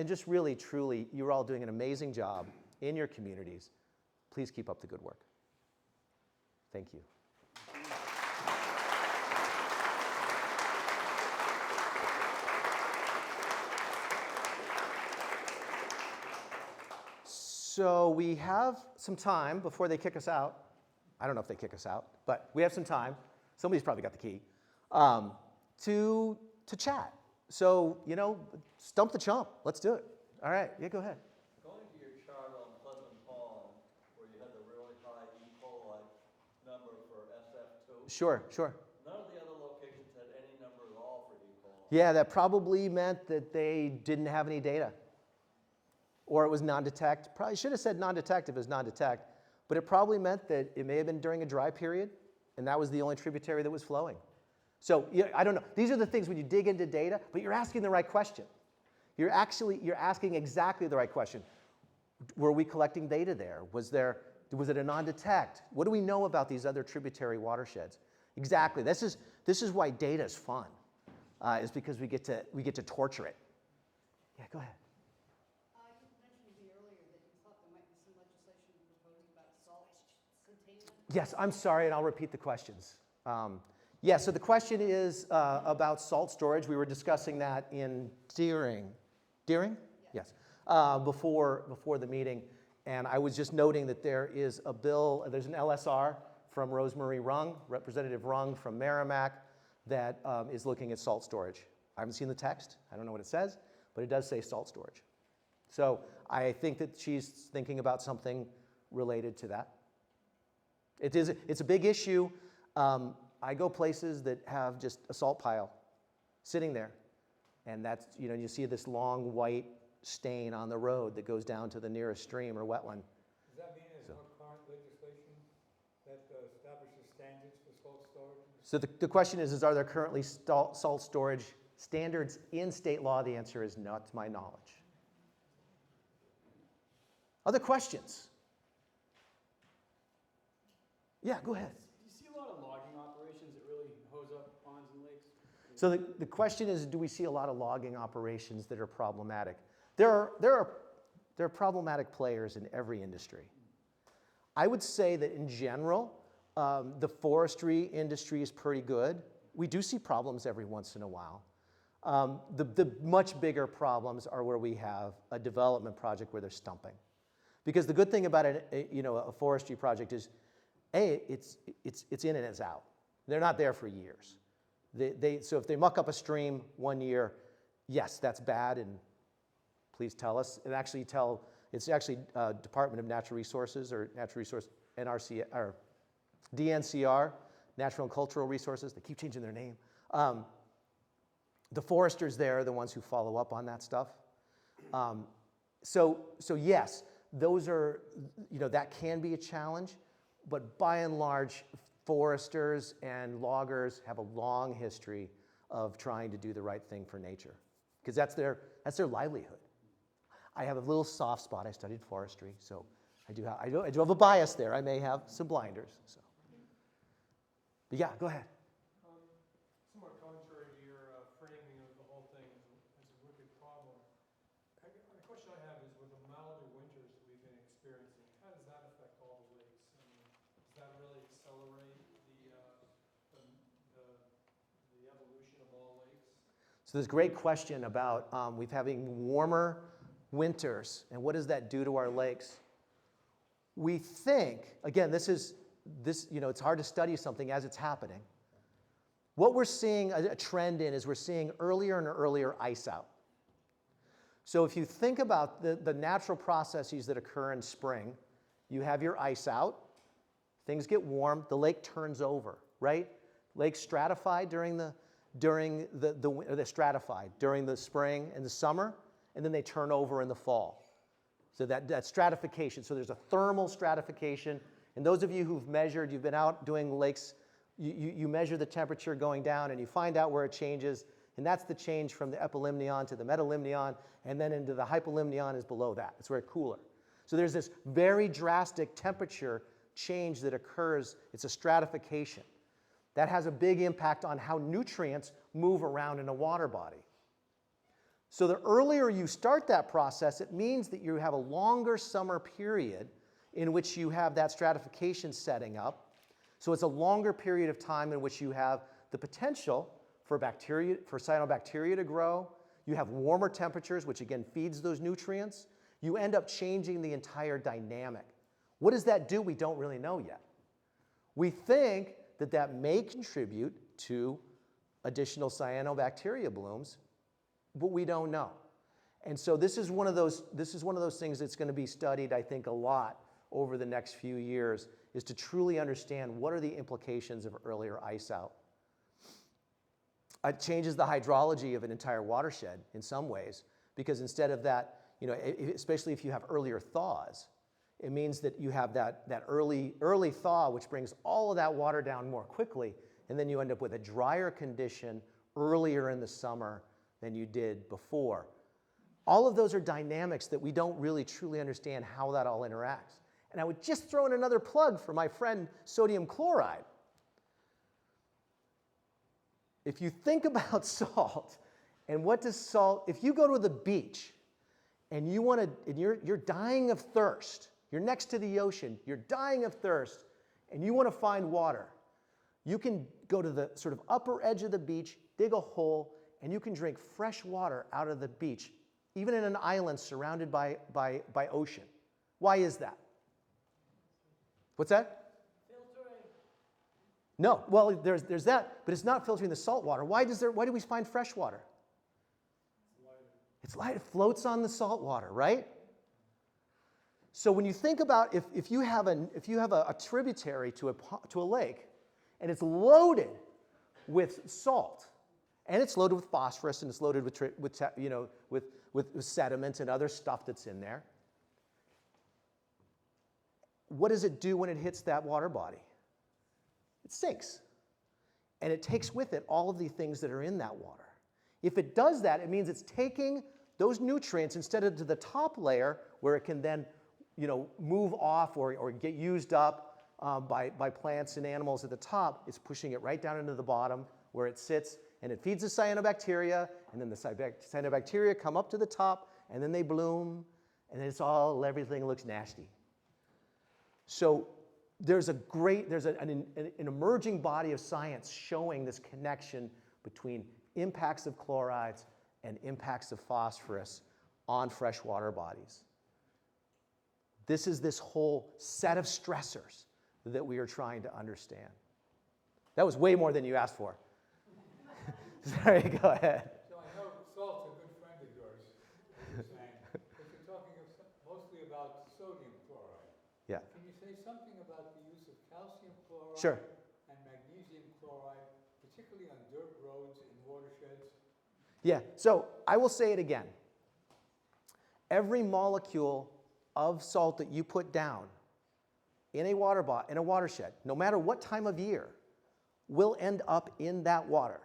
just really, truly, you're all doing an amazing job in your communities. Please keep up the good work. Thank you. So we have some time before they kick us out. I don't know if they kick us out, but we have some time. Somebody's probably got the key to chat. So, stump the chump. Let's do it. All right. Yeah, go ahead. Going to your chart on Pleasant Pond, where you had the really high E. coli number for SF2. Sure. None of the other locations had any number at all for E. coli. Yeah, that probably meant that they didn't have any data. Or it was non-detect. Probably should have said non-detect if it was non-detect. But it probably meant that it may have been during a dry period, and that was the only tributary that was flowing. So I don't know. These are the things when you dig into data, but you're asking the right question. You're asking exactly the right question. Were we collecting data there? Was it a non-detect? What do we know about these other tributary watersheds? Exactly. This is why data is fun, is because we get to torture it. Yeah, go ahead. You mentioned to me earlier that you thought there might be some legislation proposed about salt containment. Yes, I'm sorry, and I'll repeat the questions. Yeah, so the question is about salt storage. We were discussing that in Deering? Yes. Before the meeting, and I was just noting that there is a bill, there's an LSR from Rosemary Rung, Representative Rung from Merrimack, that is looking at salt storage. I haven't seen the text, I don't know what it says, but it does say salt storage. So I think that she's thinking about something related to that. It's a big issue. I go places that have just a salt pile sitting there, and that's, you see this long white stain on the road that goes down to the nearest stream or wetland. Does that mean there's no current legislation that establishes standards for salt storage? So the question is are there currently salt storage standards in state law? The answer is not to my knowledge. Other questions? Yeah, go ahead. Do you see a lot of logging operations that really hose up ponds and lakes? So the question is, do we see a lot of logging operations that are problematic? There are problematic players in every industry. I would say that in general, the forestry industry is pretty good. We do see problems every once in a while. The much bigger problems are where we have a development project where they're stumping. Because the good thing about a forestry project is, it's in and it's out. They're not there for years. So if they muck up a stream one year, yes, that's bad, and please tell us. It's actually Department of Natural Resources or Natural Resource NRC or DNCR, Natural and Cultural Resources. They keep changing their name. The foresters there are the ones who follow up on that stuff. So yes, those are, that can be a challenge, but by and large, foresters and loggers have a long history of trying to do the right thing for nature, because that's their livelihood. I have a little soft spot. I studied forestry, so I do have a bias there. I may have some blinders. So, but yeah, go ahead. Somewhat contrary to your framing of the whole thing as a wicked problem, the question I have is, with the milder winters that we've been experiencing, how does that affect all the lakes? I mean, does that really accelerate the evolution of all lakes? So there's a great question about we've having warmer winters, and what does that do to our lakes? We think, again, it's hard to study something as it's happening. What we're seeing a trend in is we're seeing earlier and earlier ice out. So if you think about the natural processes that occur in spring, you have your ice out, things get warm, the lake turns over, right? Lakes stratify during the spring and the summer, and then they turn over in the fall. So that stratification, so there's a thermal stratification, and those of you who've measured, you've been out doing lakes, you measure the temperature going down and you find out where it changes, and that's the change from the epilimnion to the metalimnion, and then into the hypolimnion is below that. It's where it's cooler. So there's this very drastic temperature change that occurs. It's a stratification. That has a big impact on how nutrients move around in a water body. So the earlier you start that process, it means that you have a longer summer period in which you have that stratification setting up. So it's a longer period of time in which you have the potential for cyanobacteria to grow. You have warmer temperatures, which again feeds those nutrients. You end up changing the entire dynamic. What does that do? We don't really know yet. We think that may contribute to additional cyanobacteria blooms, but we don't know. And so this is one of those things that's going to be studied, I think, a lot over the next few years, is to truly understand what are the implications of earlier ice out. It changes the hydrology of an entire watershed in some ways, because instead of that, especially if you have earlier thaws, it means that you have that early thaw, which brings all of that water down more quickly, and then you end up with a drier condition earlier in the summer than you did before. All of those are dynamics that we don't really truly understand how that all interacts. And I would just throw in another plug for my friend sodium chloride. if you think about salt, and what does salt, if you go to the beach and you want to, and you're dying of thirst, you're next to the ocean, you're dying of thirst, and you want to find water, you can go to the sort of upper edge of the beach, dig a hole, and you can drink fresh water out of the beach, even in an island surrounded by ocean. Why is that? What's that? Filtering. No, well, there's that, but it's not filtering the salt water. Why do we find fresh water? It's light. It floats on the salt water, right? So when you think about if you have a tributary to a lake, and it's loaded with salt, and it's loaded with phosphorus, and it's loaded with sediment and other stuff that's in there, what does it do when it hits that water body? It sinks. And it takes with it all of the things that are in that water. If it does that, it means it's taking those nutrients instead of to the top layer where it can then move off or get used up by plants and animals at the top. It's pushing it right down into the bottom where it sits, and it feeds the cyanobacteria, and then the cyanobacteria come up to the top, and then they bloom, and then everything looks nasty. So there's an emerging body of science showing this connection between impacts of chlorides and impacts of phosphorus on freshwater bodies. This is this whole set of stressors that we are trying to understand. That was way more than you asked for. Sorry, go ahead. So I know salt's a good friend of yours, as you're saying, but you're talking mostly about sodium chloride. Yeah. Can you say something about the use of calcium chloride Sure. and magnesium chloride, particularly on dirt roads in watersheds? Yeah, so I will say it again. Every molecule of salt that you put down in a watershed, no matter what time of year, will end up in that water.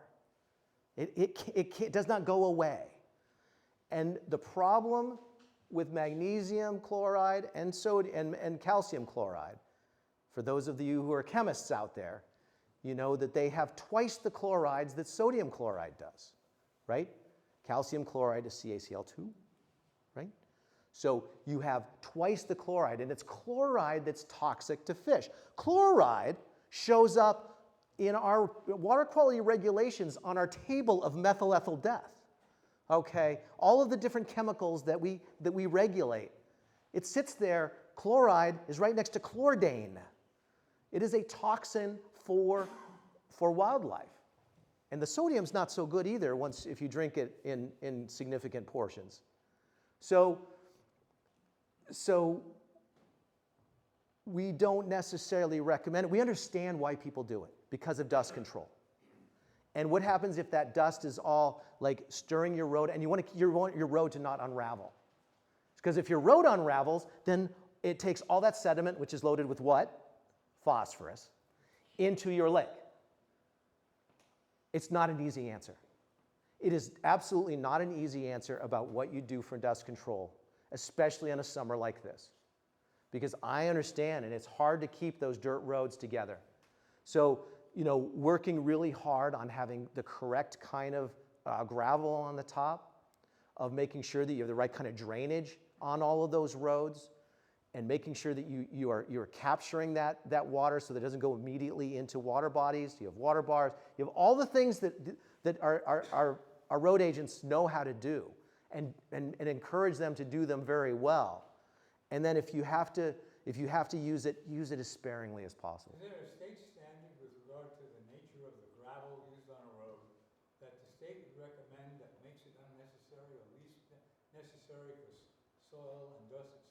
It does not go away. And the problem with magnesium chloride and calcium chloride, for those of you who are chemists out there, you know that they have twice the chlorides that sodium chloride does, right? Calcium chloride is CaCl2, right? So you have twice the chloride, and it's chloride that's toxic to fish. Chloride shows up in our water quality regulations on our table of methyl ethyl death. Okay, all of the different chemicals that we regulate. It sits there. Chloride is right next to chlordane. It is a toxin for wildlife. And the sodium's not so good either if you drink it in significant portions. So we don't necessarily recommend it. We understand why people do it, because of dust control. And what happens if that dust is all like stirring your road, and you want your road to not unravel? Because if your road unravels, then it takes all that sediment, which is loaded with what? Phosphorus, into your lake. It's not an easy answer. It is absolutely not an easy answer about what you do for dust control, especially on a summer like this. Because I understand, and it's hard to keep those dirt roads together. So, working really hard on having the correct kind of gravel on the top, of making sure that you have the right kind of drainage on all of those roads, and making sure that you're capturing that water so that it doesn't go immediately into water bodies. You have water bars. You have all the things that our road agents know how to do, and encourage them to do them very well. And then if you have to use it as sparingly as possible. Is there a state standard with regard to the nature of the gravel used on a road that the state would recommend that makes it unnecessary or least necessary for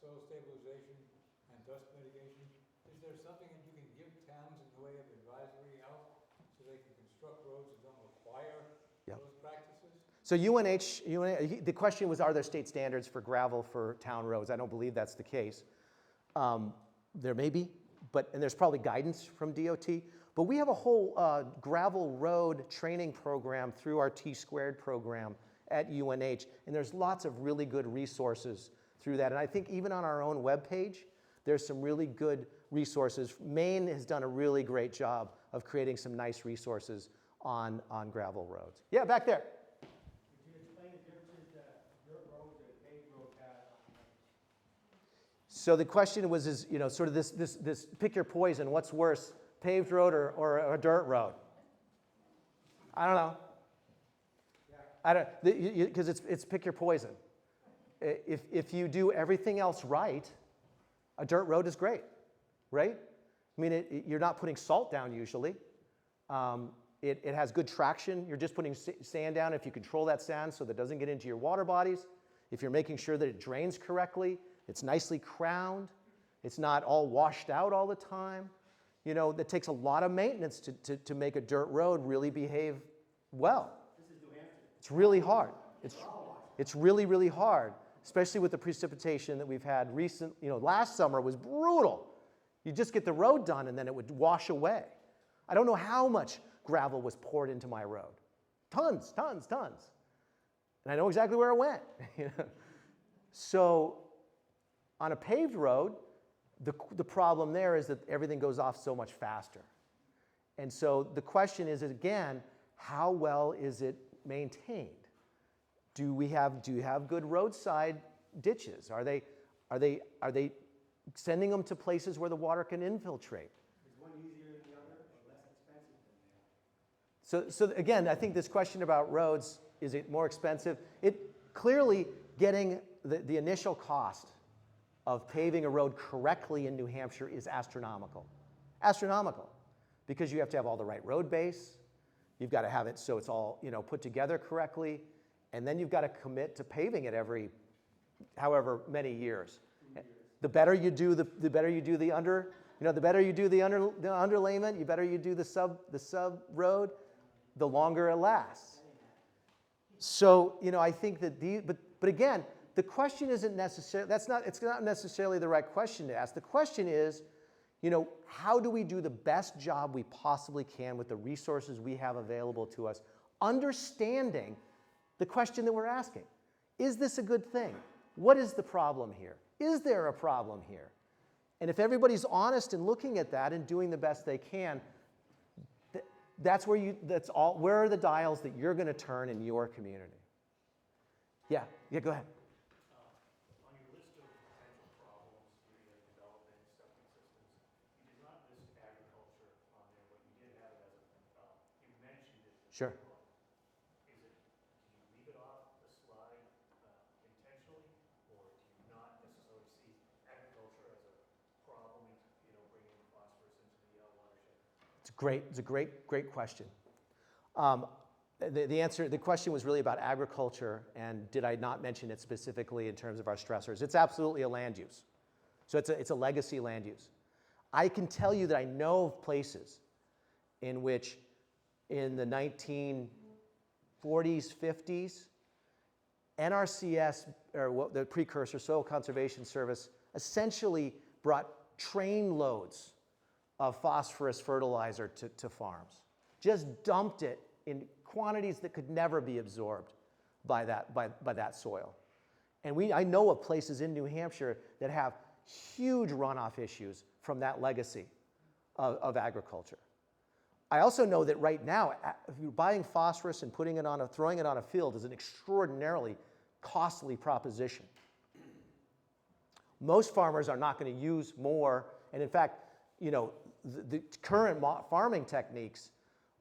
soil stabilization and dust mitigation? Is there something that you can give towns in the way of advisory help so they can construct roads that don't require those practices? So UNH, the question was, are there state standards for gravel for town roads? I don't believe that's the case. There may be, and there's probably guidance from DOT. But we have a whole gravel road training program through our T-Squared program at UNH, and there's lots of really good resources through that. And I think even on our own webpage, there's some really good resources. Maine has done a really great job of creating some nice resources on gravel roads. Yeah, back there. Could you explain the differences that dirt roads and paved roads have on the So the question was, sort of this pick your poison. What's worse, paved road or a dirt road? I don't know. I don't, because it's pick your poison. If you do everything else right, a dirt road is great, right? I mean, you're not putting salt down usually. It has good traction. You're just putting sand down if you control that sand so that it doesn't get into your water bodies. If you're making sure that it drains correctly, it's nicely crowned. It's not all washed out all the time. You know, that takes a lot of maintenance to make a dirt road really behave well. This is New Hampshire. It's really hard. It's really, really hard, especially with the precipitation that we've had recent. Last summer was brutal. You just get the road done and then it would wash away. I don't know how much gravel was poured into my road. Tons, tons, tons. And I know exactly where it went. So on a paved road, the problem there is that everything goes off so much faster. And so the question is, again, how well is it maintained? Do you have good roadside ditches? Are they sending them to places where the water can infiltrate? Is one easier than the other or less expensive than the other? So again, I think this question about roads, is it more expensive? It clearly, getting the initial cost of paving a road correctly in New Hampshire is astronomical. Astronomical. Because you have to have all the right road base. You've got to have it so it's all put together correctly. And then you've got to commit to paving it every however many years. The better you do the better you do the underlayment, the better you do the sub road, the longer it lasts. So I think that but again, the question isn't necessarily it's not necessarily the right question to ask. The question is, how do we do the best job we possibly can with the resources we have available to us, understanding the question that we're asking. Is this a good thing? What is the problem here? Is there a problem here? And if everybody's honest in looking at that and doing the best they can, where are the dials that you're going to turn in your community? Yeah, go ahead. On your list of potential problems with development septic systems, you did not list agriculture on there, but you did have it as you mentioned it. Sure. Did you leave it off the slide intentionally, or do you not necessarily see agriculture as a problem, bringing phosphorus into the watershed? It's a great question. The question was really about agriculture, and did I not mention it specifically in terms of our stressors? It's absolutely a land use. So it's a legacy land use. I can tell you that I know of places in which in the 1940s, 50s, NRCS, or the precursor, Soil Conservation Service, essentially brought train loads of phosphorus fertilizer to farms. Just dumped it in quantities that could never be absorbed by that soil. And I know of places in New Hampshire that have huge runoff issues from that legacy of agriculture. I also know that right now, if you're buying phosphorus and throwing it on a field is an extraordinarily costly proposition. Most farmers are not going to use more, and in fact, the current farming techniques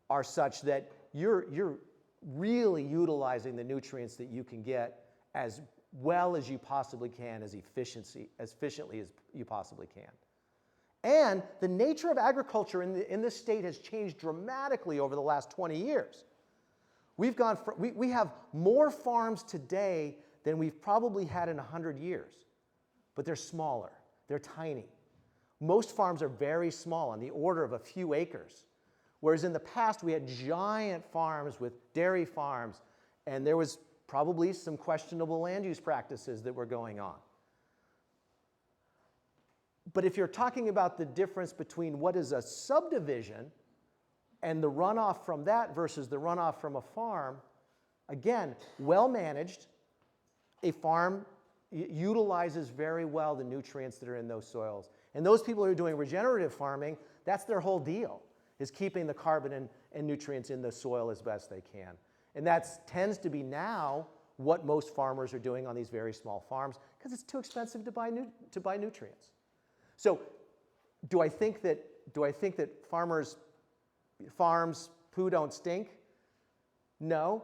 are such that you're really utilizing the nutrients that you can get as well as you possibly can, as efficiently as you possibly can. And the nature of agriculture in this state has changed dramatically over the last 20 years. We have more farms today than we've probably had in 100 years, but they're smaller, they're tiny. Most farms are very small, on the order of a few acres. Whereas in the past, we had giant farms with dairy farms, and there was probably some questionable land use practices that were going on. But if you're talking about the difference between what is a subdivision and the runoff from that versus the runoff from a farm, again, well managed, a farm utilizes very well the nutrients that are in those soils. And those people who are doing regenerative farming, that's their whole deal. is keeping the carbon and nutrients in the soil as best they can. And that tends to be now what most farmers are doing on these very small farms because it's too expensive to buy nutrients. So do I think that farms' poo don't stink? No.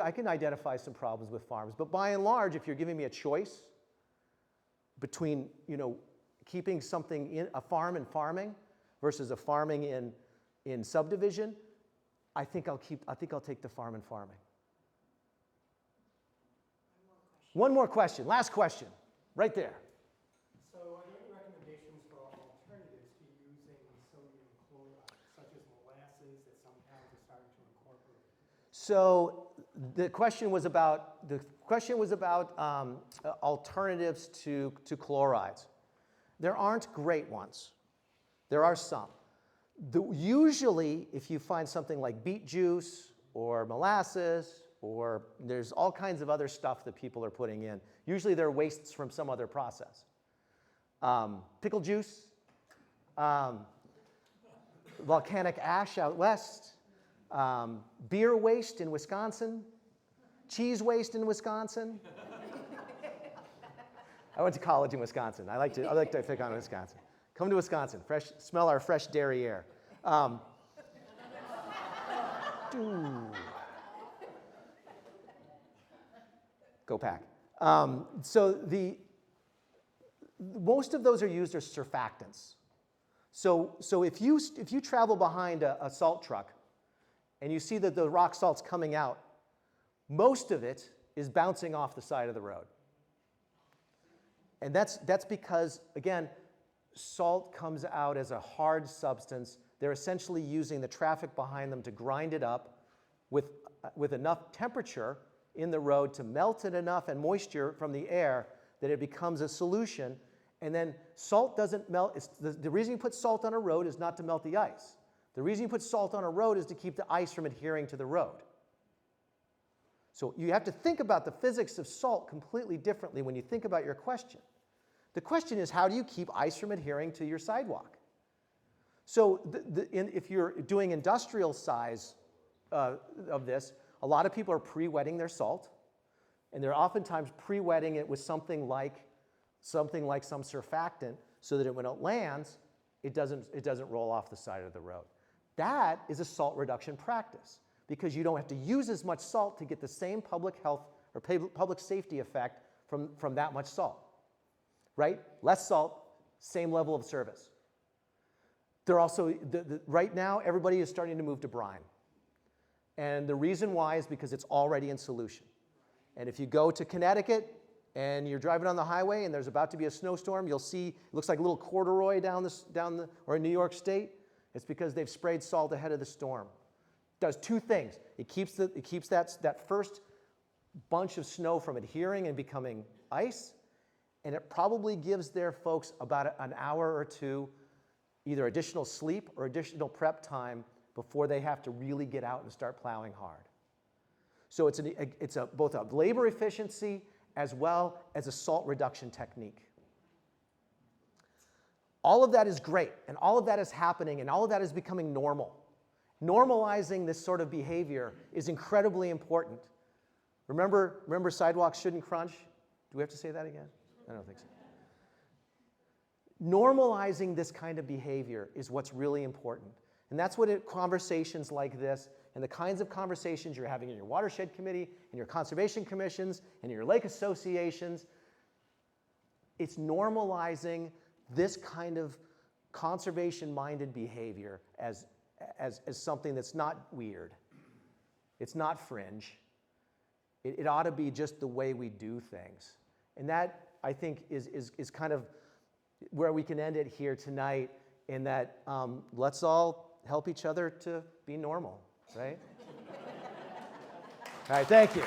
I can identify some problems with farms, but by and large, if you're giving me a choice between keeping something in a farm and farming versus a farming in subdivision, I think I'll take the farm and farming. One more question. Last question, right there. So are there any recommendations for alternatives to using sodium chloride, such as molasses that some towns are starting to incorporate? So the question was about alternatives to chlorides. There aren't great ones. There are some. Usually, if you find something like beet juice or molasses, or there's all kinds of other stuff that people are putting in. Usually they're wastes from some other process. Pickle juice, volcanic ash out west, beer waste in Wisconsin, cheese waste in Wisconsin. I went to college in Wisconsin. I like to pick on Wisconsin. Come to Wisconsin, smell our fresh dairy air. Go Pack. So most of those are used as surfactants. So if you travel behind a salt truck and you see that the rock salt's coming out, most of it is bouncing off the side of the road. And that's because, again, salt comes out as a hard substance. They're essentially using the traffic behind them to grind it up with enough temperature in the road to melt it enough and moisture from the air that it becomes a solution. And then salt doesn't melt. The reason you put salt on a road is not to melt the ice. The reason you put salt on a road is to keep the ice from adhering to the road. So you have to think about the physics of salt completely differently when you think about your question. The question is, how do you keep ice from adhering to your sidewalk? So if you're doing industrial size of this, a lot of people are pre-wetting their salt, and they're oftentimes pre-wetting it with something like some surfactant so that when it lands, it doesn't roll off the side of the road. That is a salt reduction practice because you don't have to use as much salt to get the same public health or public safety effect from that much salt, right? Less salt, same level of service. They're also, right now, everybody is starting to move to brine. And the reason why is because it's already in solution. And if you go to Connecticut and you're driving on the highway and there's about to be a snowstorm, you'll see, it looks like a little corduroy or in New York State. It's because they've sprayed salt ahead of the storm. It does two things. It keeps that first bunch of snow from adhering and becoming ice, and it probably gives their folks about an hour or two either additional sleep or additional prep time before they have to really get out and start plowing hard. So it's both a labor efficiency as well as a salt reduction technique. All of that is great, and all of that is happening, and all of that is becoming normal. Normalizing this sort of behavior is incredibly important. Remember sidewalks shouldn't crunch? Do we have to say that again? I don't think so. Normalizing this kind of behavior is what's really important. And that's what conversations like this and the kinds of conversations you're having in your watershed committee, in your conservation commissions, and your lake associations, it's normalizing this kind of conservation-minded behavior as something that's not weird. It's not fringe. It ought to be just the way we do things. And that, I think, is kind of where we can end it here tonight, in that let's all help each other to be normal, right? All right, thank you.